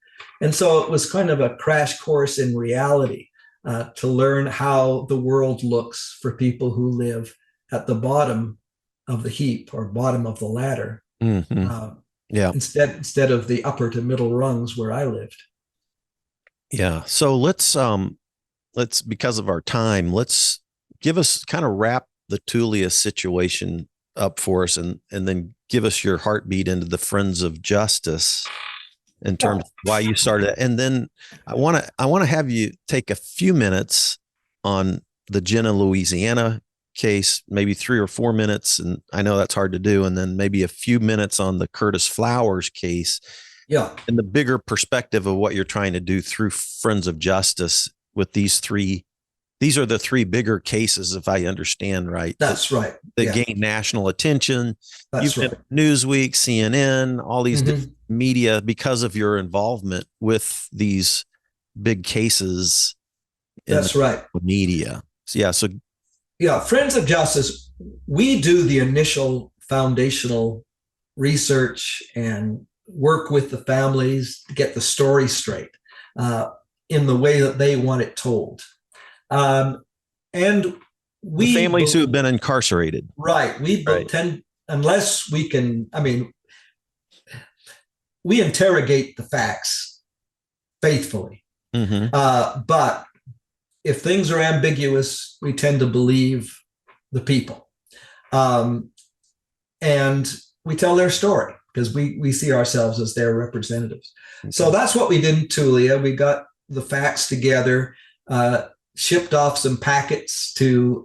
And so it was kind of a crash course in reality to learn how the world looks for people who live at the bottom of the heap or bottom of the ladder. Mm-hmm. Yeah. Instead of the upper to middle rungs where I lived. Yeah. So let's because of our time, let's give us kind of wrap the Tulia situation up for us and then give us your heartbeat into the Friends of Justice in terms of why you started it. And then I want to have you take a few minutes on the Jenna, Louisiana case, maybe 3 or 4 minutes. And I know that's hard to do. And then maybe a few minutes on the Curtis Flowers case. Yeah. And the bigger perspective of what you're trying to do through Friends of Justice with these three. These are the 3 bigger cases, if I understand right. That's right. That gain national attention. That's right. Newsweek, CNN, all these different media because of your involvement with these big cases. That's right. Media. So, yeah. So, yeah, Friends of Justice, we do the initial foundational research and work with the families to get the story straight in the way that they want it told. And we the families who have been incarcerated. Right. We tend, unless we can, I mean, we interrogate the facts faithfully. But if things are ambiguous, we tend to believe the people. And we tell their story because we see ourselves as their representatives. Okay. So that's what we did in Tulia. We got the facts together, shipped off some packets to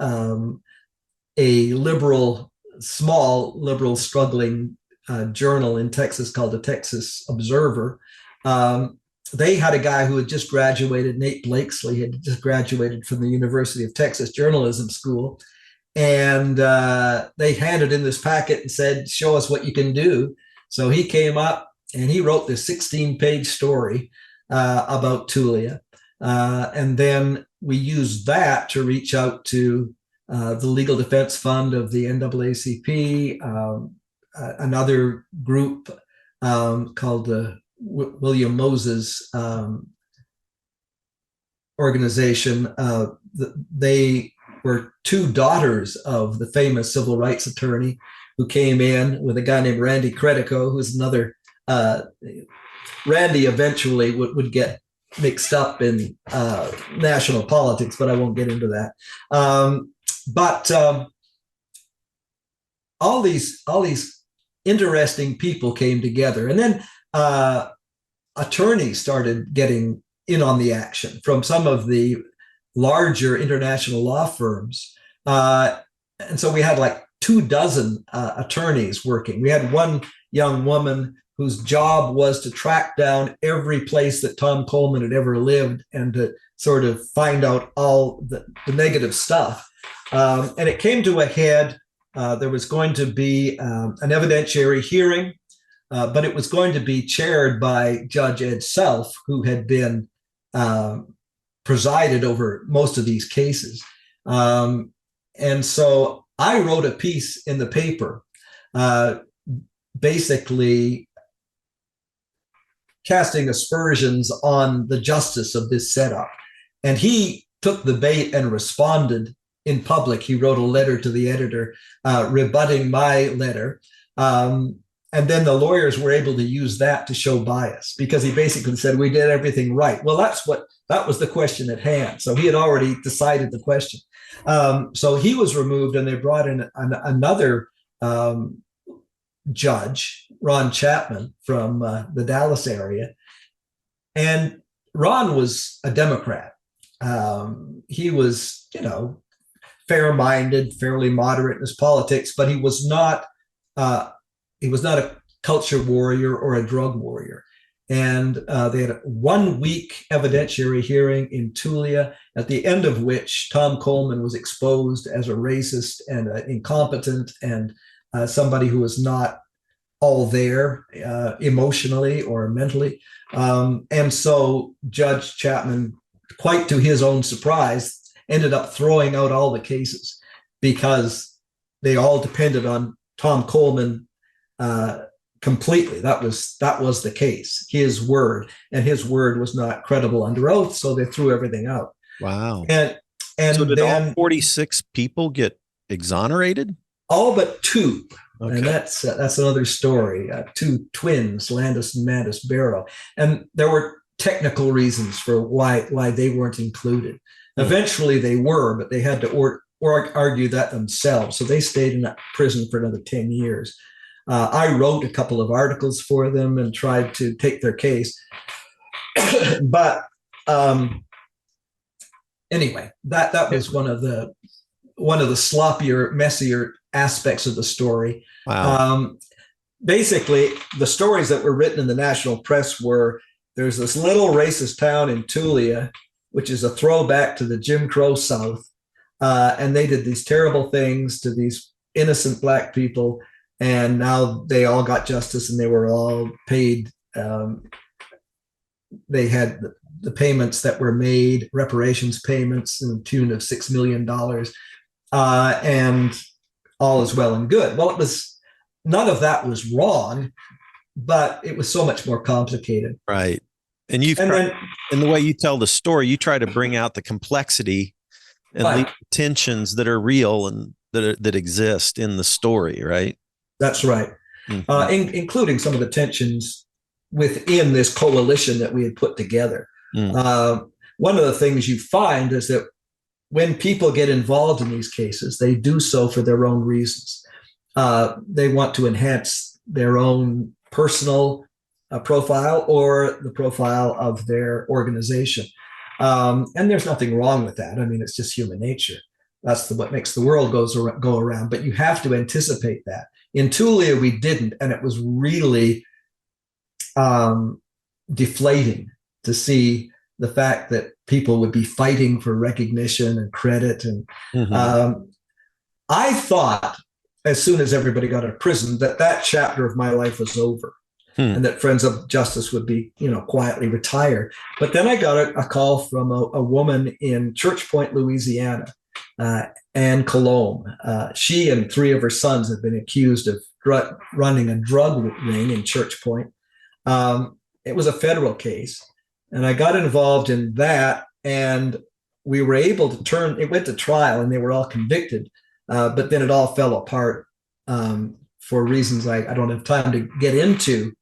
a small liberal struggling journal in Texas called the Texas Observer. They had a guy who had just graduated, Nate Blakesley had just graduated from the University of Texas Journalism School. And they handed in this packet and said, show us what you can do. So he came up and he wrote this 16-page story about Tulia. And then we used that to reach out to the Legal Defense Fund of the NAACP, another group called the William Moses organization. They were 2 daughters of the famous civil rights attorney who came in with a guy named Randy Credico, who's another, Randy eventually would get mixed up in national politics, but I won't get into that. But all these interesting people came together, and then attorneys started getting in on the action from some of the larger international law firms. And so we had like 24 attorneys working. We had one young woman whose job was to track down every place that Tom Coleman had ever lived and to sort of find out all the negative stuff. And it came to a head. There was going to be an evidentiary hearing, but it was going to be chaired by Judge Ed Self, who had been presided over most of these cases. And so I wrote a piece in the paper, basically casting aspersions on the justice of this setup. And he took the bait and responded in public. He wrote a letter to the editor rebutting my letter. And then the lawyers were able to use that to show bias because he basically said, we did everything right. Well, that was the question at hand. So he had already decided the question. So he was removed and they brought in another judge, Ron Chapman from the Dallas area. And Ron was a Democrat. He was, fair-minded, fairly moderate in his politics, but he was not a culture warrior or a drug warrior. And they had a 1 week evidentiary hearing in Tulia, at the end of which Tom Coleman was exposed as a racist and incompetent and somebody who was not all there emotionally or mentally. And so Judge Chapman, quite to his own surprise, ended up throwing out all the cases because they all depended on Tom Coleman completely. That was the case, his word, and his word was not credible under oath, so they threw everything out. Wow. And so did then all 46 people get exonerated? All but two. Okay. And that's another story. Two twins, Landis and Mandis Barrow, and there were technical reasons for why they weren't included. Eventually they were, but they had to argue that themselves. So they stayed in that prison for another 10 years. I wrote a couple of articles for them and tried to take their case. But anyway, that was one of the sloppier, messier aspects of the story. Wow. Basically, the stories that were written in the national press were, there's this little racist town in Tulia, which is a throwback to the Jim Crow South. And they did these terrible things to these innocent Black people. And now they all got justice and they were all paid. They had the payments that were made, reparations payments in the tune of $6 million. And all is well and good. Well, none of that was wrong, but it was so much more complicated. Right. And in the way you tell the story, you try to bring out the complexity and the tensions that are real and that exist in the story, right? That's right. Mm-hmm. Including some of the tensions within this coalition that we had put together. Mm. One of the things you find is that when people get involved in these cases, they do so for their own reasons. They want to enhance their own personal profile or the profile of their organization. And there's nothing wrong with that. I mean, it's just human nature. That's what makes the world go around. But you have to anticipate that. In Tulia, we didn't, and it was really deflating to see the fact that people would be fighting for recognition and credit. And I thought, as soon as everybody got out of prison, that chapter of my life was over. And that Friends of Justice would be, quietly retired. But then I got a call from a woman in Church Point, Louisiana, Anne Colombe. She and 3 of her sons had been accused of running a drug ring in Church Point. It was a federal case, and I got involved in that, and we were able to it went to trial, and they were all convicted, but then it all fell apart for reasons I don't have time to get into.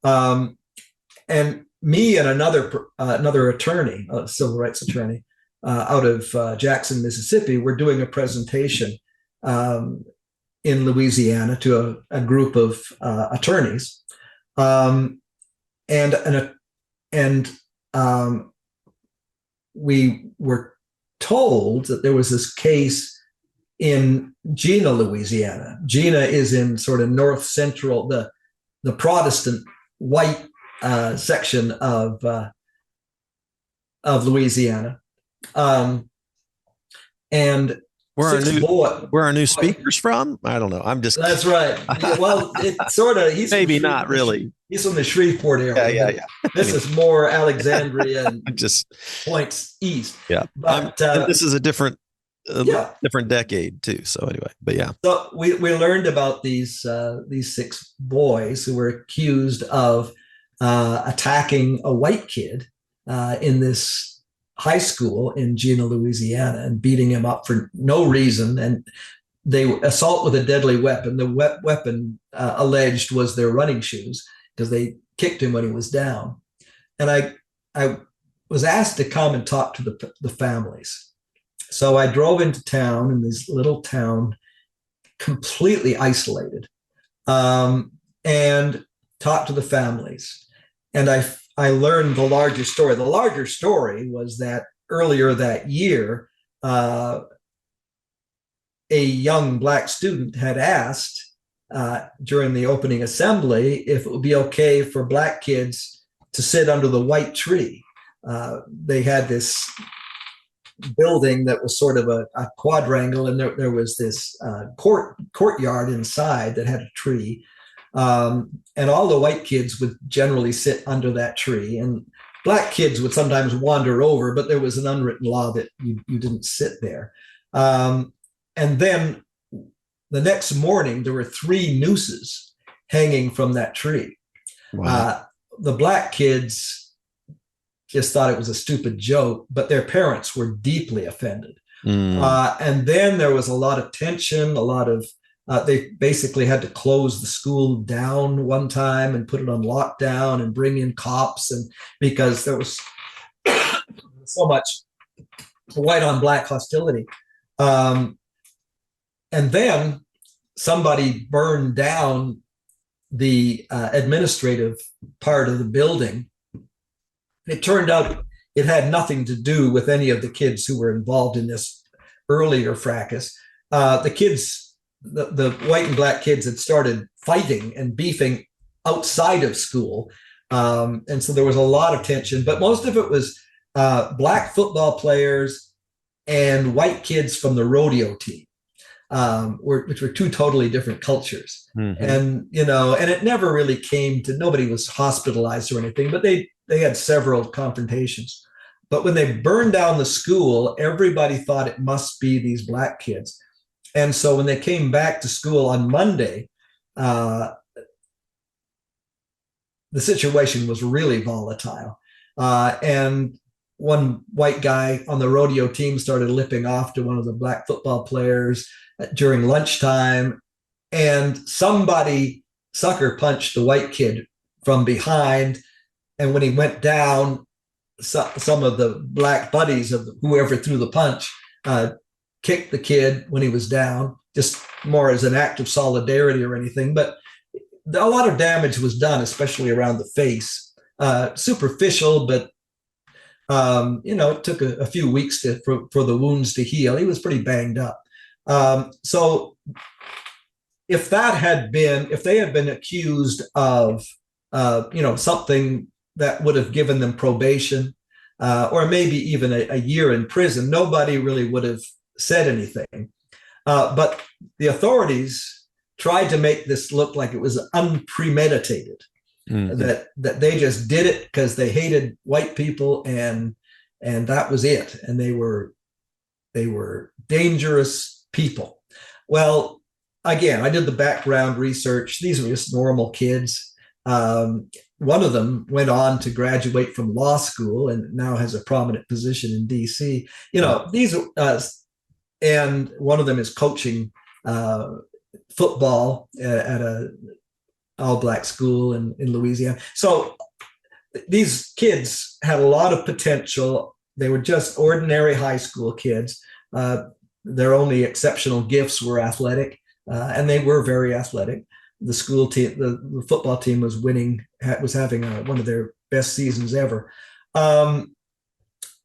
And me and another attorney, a civil rights attorney, out of Jackson, Mississippi, were doing a presentation in Louisiana to a group of attorneys, and we were told that there was this case in Jena, Louisiana. Jena is in sort of north central, the Protestant white section of Louisiana, and where our new speakers from? I don't know. I'm just. That's right. Well, it's sort of. He's maybe not really. He's from the Shreveport area. Yeah. This is more Alexandria and just points east. Yeah, but this is a different decade too. So anyway, but yeah. So we learned about these 6 boys who were accused of attacking a white kid in this high school in Jena, Louisiana, and beating him up for no reason. And they assault with a deadly weapon. The weapon alleged was their running shoes, because they kicked him when he was down. And I was asked to come and talk to the families. So I drove into town, in this little town, completely isolated, and talked to the families. And I learned the larger story. The larger story was that earlier that year, a young black student had asked during the opening assembly if it would be okay for black kids to sit under the white tree. They had this building that was sort of a quadrangle, and there was this courtyard inside that had a tree. And all the white kids would generally sit under that tree, and black kids would sometimes wander over, but there was an unwritten law that you didn't sit there. And then the next morning, there were 3 nooses hanging from that tree. Wow. The black kids just thought it was a stupid joke, but their parents were deeply offended. And then there was a lot of tension, a lot of, they basically had to close the school down one time and put it on lockdown and bring in cops, and because there was so much white on black hostility. And then somebody burned down the administrative part of the building. It turned out it had nothing to do with any of the kids who were involved in this earlier fracas. The kids, the white and black kids, had started fighting and beefing outside of school. And so there was a lot of tension, but most of it was black football players and white kids from the rodeo team, which were 2 totally different cultures. Mm-hmm. And, and it never really came to, nobody was hospitalized or anything, but they had several confrontations. But when they burned down the school, everybody thought it must be these black kids. And so when they came back to school on Monday, the situation was really volatile. And one white guy on the rodeo team started lipping off to one of the black football players during lunchtime. And somebody sucker punched the white kid from behind. And when he went down, some of the black buddies of whoever threw the punch kicked the kid when he was down, just more as an act of solidarity or anything. But a lot of damage was done, especially around the face. Superficial, but it took a few weeks for the wounds to heal. He was pretty banged up. So if they had been accused of something that would have given them probation, or maybe even a year in prison, nobody really would have said anything. But the authorities tried to make this look like it was unpremeditated, mm-hmm. that they just did it because they hated white people, and that was it. And they were dangerous people. Well, again, I did the background research. These were just normal kids. One of them went on to graduate from law school and now has a prominent position in DC. And one of them is coaching football at a all-black school in Louisiana. So these kids had a lot of potential. They were just ordinary high school kids. Their only exceptional gifts were athletic, and they were very athletic. The school team, the football team was having one of their best seasons ever.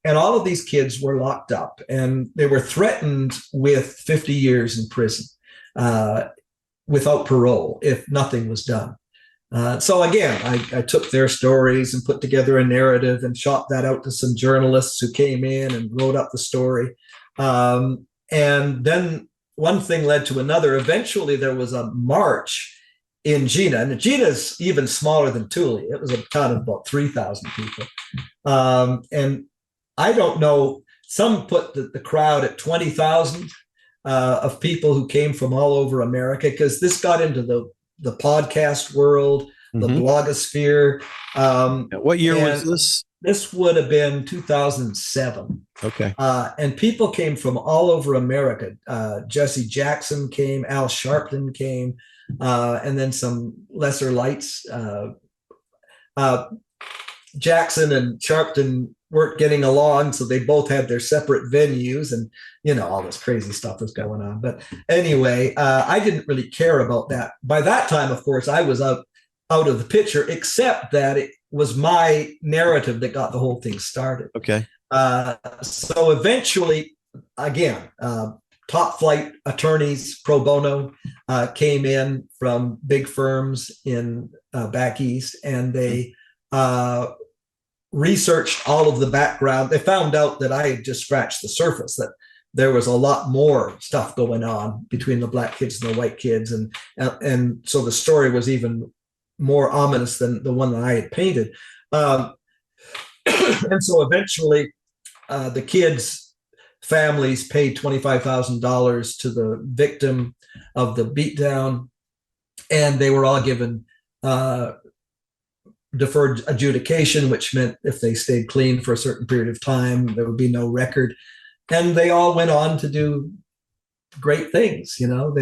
And all of these kids were locked up, and they were threatened with 50 years in prison without parole if nothing was done. So again, I took their stories and put together a narrative and shot that out to some journalists who came in and wrote up the story. And then one thing led to another. Eventually, there was a march in Jena, and Jena is even smaller than Tule. It was a town of about 3,000 people. And I don't know, some put the crowd at 20,000 of people who came from all over America, because this got into the podcast world, the mm-hmm. blogosphere. What year was this? This would have been 2007. Okay. And people came from all over America. Jesse Jackson came, Al Sharpton came, and then some lesser lights. Jackson and Sharpton weren't getting along, so they both had their separate venues, and all this crazy stuff was going on. But anyway, I didn't really care about that. By that time, of course, I was out of the picture, except that it was my narrative that got the whole thing started. Okay. So eventually, again, top flight attorneys pro bono came in from big firms in back east, and they researched all of the background. They found out that I had just scratched the surface, that there was a lot more stuff going on between the black kids and the white kids, and so the story was even more ominous than the one that I had painted. And so eventually, the kids' families paid $25,000 to the victim of the beatdown, and they were all given deferred adjudication, which meant if they stayed clean for a certain period of time, there would be no record. And they all went on to do great things. You know,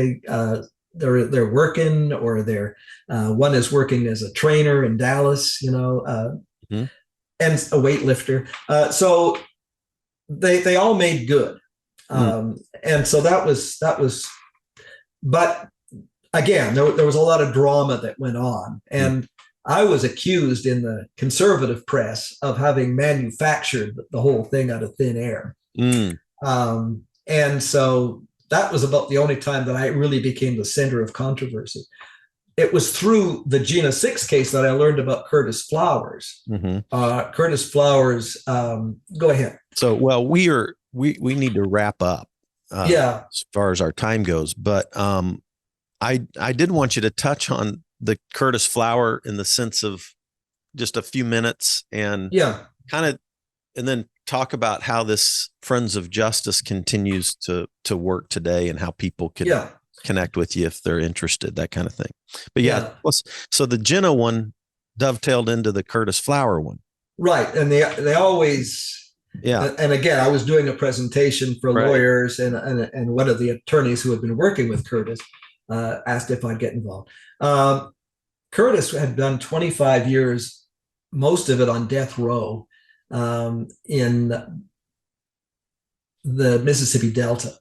they're working, or one is working as a trainer in Dallas. You know, and a weightlifter. So they all made good. And so that was. But again, there was a lot of drama that went on, and I was accused in the conservative press of having manufactured the whole thing out of thin air. And so that was about the only time that I really became the center of controversy. It was through the Gina Six case that I learned about Curtis Flowers. Curtis Flowers, go ahead. So, well, we need to wrap up. As far as our time goes, but I did want you to touch on the Curtis Flower in the sense of just a few minutes, and and then talk about how this Friends of Justice continues to work today, and how people can connect with you if they're interested, that kind of thing. But so the Gina one dovetailed into the Curtis Flower one, right? And they always. And again, I was doing a presentation for lawyers, and one of the attorneys who had been working with Curtis asked if I'd get involved. Curtis had done 25 years, most of it on death row, in the Mississippi Delta,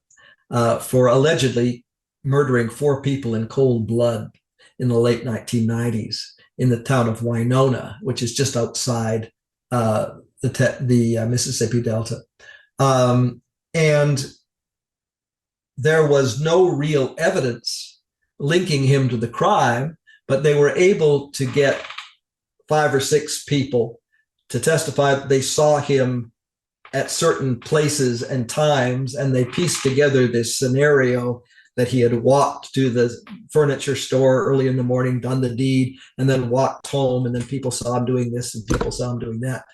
for allegedly murdering 4 people in cold blood in the late 1990s in the town of Winona, which is just outside the Mississippi Delta. And there was no real evidence linking him to the crime, but they were able to get 5 or 6 people to testify that they saw him at certain places and times, and they pieced together this scenario that he had walked to the furniture store early in the morning, done the deed, and then walked home, and then people saw him doing this and people saw him doing that.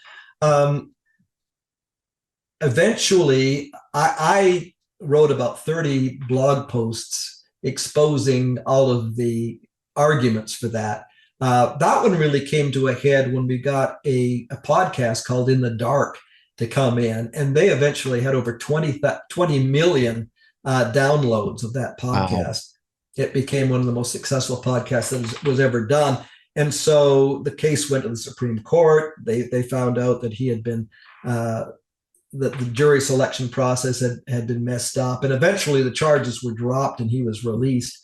Eventually, I wrote about 30 blog posts exposing all of the arguments for that. That one really came to a head when we got a podcast called In the Dark to come in, and they eventually had over 20 million downloads of that podcast. Wow. It became one of the most successful podcasts that was ever done. And so the case went to the Supreme Court. They found out that he had been, that the jury selection process had been messed up. And eventually the charges were dropped and he was released.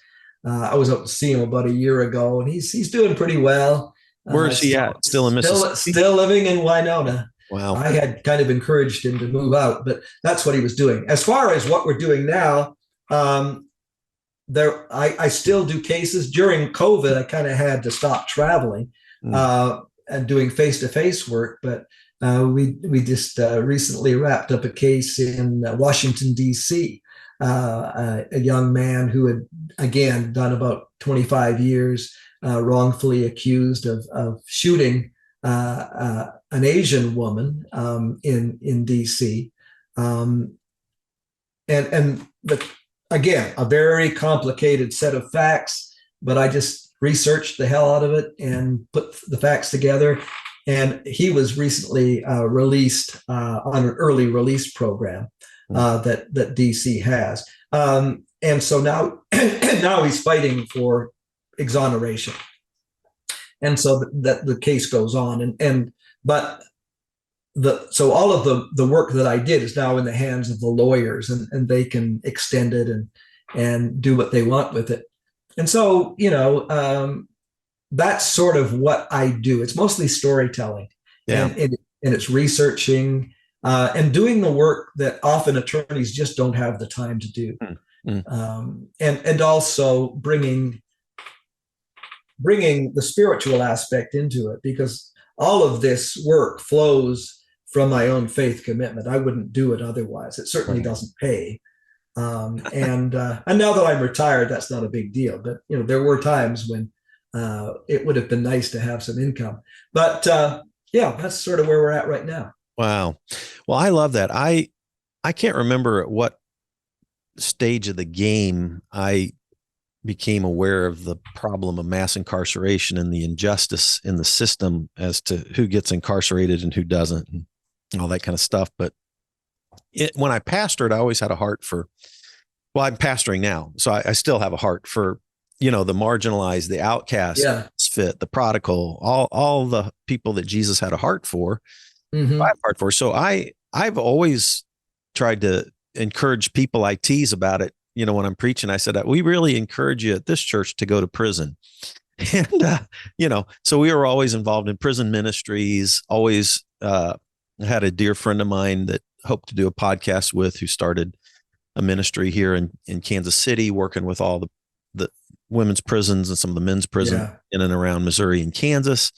I was out to see him about a year ago, and he's doing pretty well. Where is he at? Still in Mississippi? Still living in Winona. Wow. I had kind of encouraged him to move out, but that's what he was doing. As far as what we're doing now, I still do cases. During COVID, I kind of had to stop traveling and doing face-to-face work, but we just recently wrapped up a case in Washington, D.C., a young man who had, again, done about 25 years, wrongfully accused of shooting an Asian woman in D.C. Again, a very complicated set of facts, but I just researched the hell out of it and put the facts together. And he was recently released on an early release program that DC has. And so now he's fighting for exoneration. And so that the case goes on. So all of the work that I did is now in the hands of the lawyers, and they can extend it and do what they want with it. And so, that's sort of what I do. It's mostly storytelling, and it's researching. and doing the work that often attorneys just don't have the time to do. And also bringing the spiritual aspect into it, because all of this work flows from my own faith commitment. I wouldn't do it otherwise. It certainly doesn't pay. And now that I'm retired, that's not a big deal. But there were times when it would have been nice to have some income. But yeah, that's sort of where we're at right now. Wow. Well, I love that. I can't remember at what stage of the game I became aware of the problem of mass incarceration and the injustice in the system as to who gets incarcerated and who doesn't, and all that kind of stuff. But when I pastored, I always had a heart for, well, I'm pastoring now, so I still have a heart for, the marginalized, the outcast, misfit, the prodigal, all the people that Jesus had a heart for. I have a heart for. So I've always tried to encourage people. I tease about it, when I'm preaching. I said, we really encourage you at this church to go to prison. And, so we were always involved in prison ministries, always had a dear friend of mine that hoped to do a podcast with, who started a ministry here in Kansas City, working with all the women's prisons and some of the men's prisons in and around Missouri and Kansas.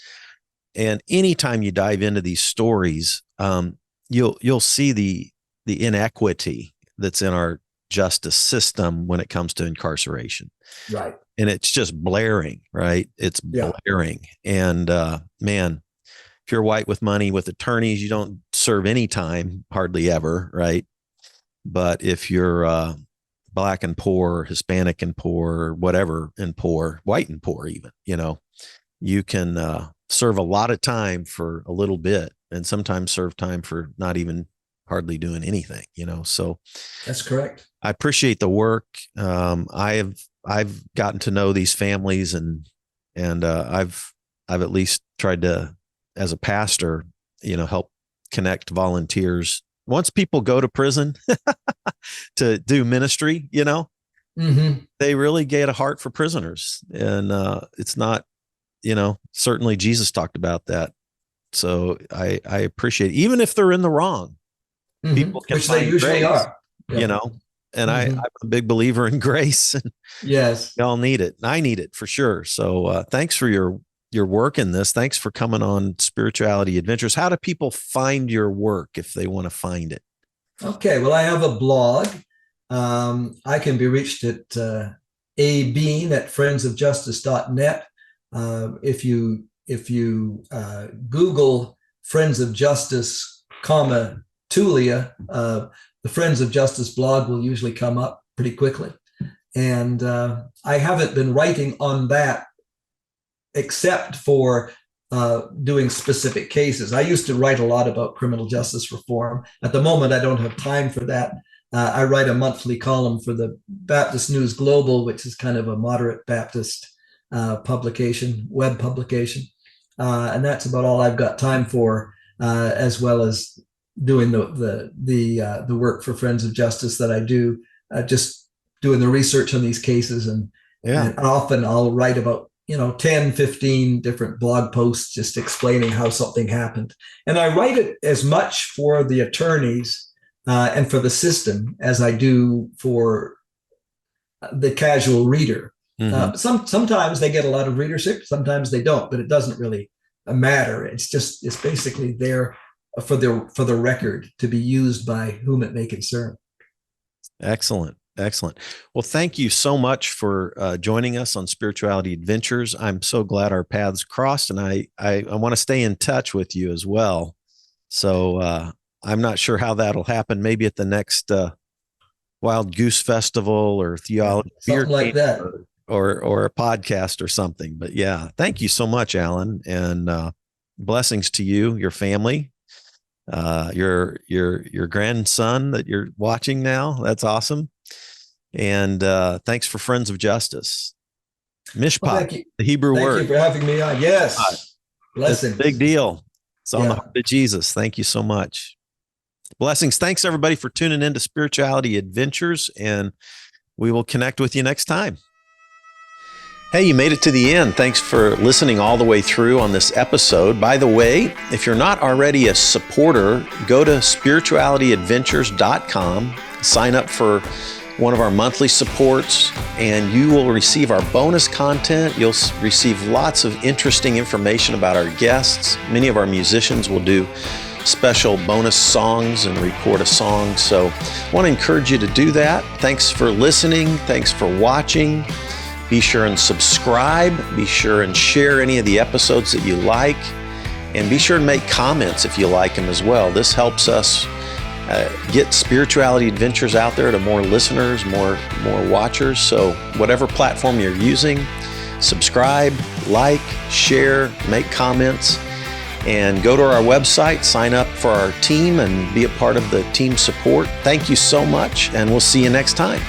And anytime you dive into these stories, you'll see the inequity that's in our justice system when it comes to incarceration. Right. And it's just blaring, right? It's blaring. And man, if you're white with money with attorneys, you don't serve any time, hardly ever, right? But if you're Black and poor, Hispanic and poor, whatever and poor, white and poor even, you can serve a lot of time for a little bit, and sometimes serve time for not even hardly doing anything, so that's correct. I appreciate the work. I've gotten to know these families, and I've at least tried to, as a pastor, help connect volunteers. Once people go to prison to do ministry, they really get a heart for prisoners. And it's not, certainly Jesus talked about that. So I appreciate it. Even if they're in the wrong, people can, which they usually are, and I'm a big believer in grace. And yes, y'all need it. I need it for sure. So thanks for your work in this. Thanks for coming on Spirituality Adventures. How do people find your work if they want to find it? Okay. Well, I have a blog. I can be reached at abean@friendsofjustice.net. If you Google Friends of Justice, Tulia, the Friends of Justice blog will usually come up pretty quickly. And I haven't been writing on that except for doing specific cases. I used to write a lot about criminal justice reform. At the moment, I don't have time for that. I write a monthly column for the Baptist News Global, which is kind of a moderate Baptist publication, web publication. And that's about all I've got time for, as well as doing the work for Friends of Justice that I do, just doing the research on these cases. And often I'll write about 10, 15 different blog posts just explaining how something happened. And I write it as much for the attorneys and for the system as I do for the casual reader. Sometimes they get a lot of readership, sometimes they don't, but it doesn't really matter. It's basically there for the record to be used by whom it may concern. Excellent. Well, thank you so much for joining us on Spirituality Adventures. I'm so glad our paths crossed, and I want to stay in touch with you as well. So I'm not sure how that'll happen. Maybe at the next Wild Goose Festival or Theology Something like that, or a podcast or something. But yeah, thank you so much, Alan, and blessings to you, your family, your grandson that you're watching now. That's awesome. And thanks for Friends of Justice. Mishpat, well, the Hebrew word. Thank you for having me on. Yes. Blessings. Big deal. It's on the heart of Jesus. Thank you so much. Blessings. Thanks, everybody, for tuning in to Spirituality Adventures, and we will connect with you next time. Hey, you made it to the end. Thanks for listening all the way through on this episode. By the way, if you're not already a supporter, go to spiritualityadventures.com, sign up for one of our monthly supports, and you will receive our bonus content. You'll receive lots of interesting information about our guests. Many of our musicians will do special bonus songs and record a song. So I want to encourage you to do that. Thanks for listening. Thanks for watching. Be sure and subscribe. Be sure and share any of the episodes that you like. And be sure and make comments if you like them as well. This helps us get Spirituality Adventures out there to more listeners, more watchers. So whatever platform you're using, subscribe, like, share, make comments, and go to our website, sign up for our team, and be a part of the team support. Thank you so much, and we'll see you next time.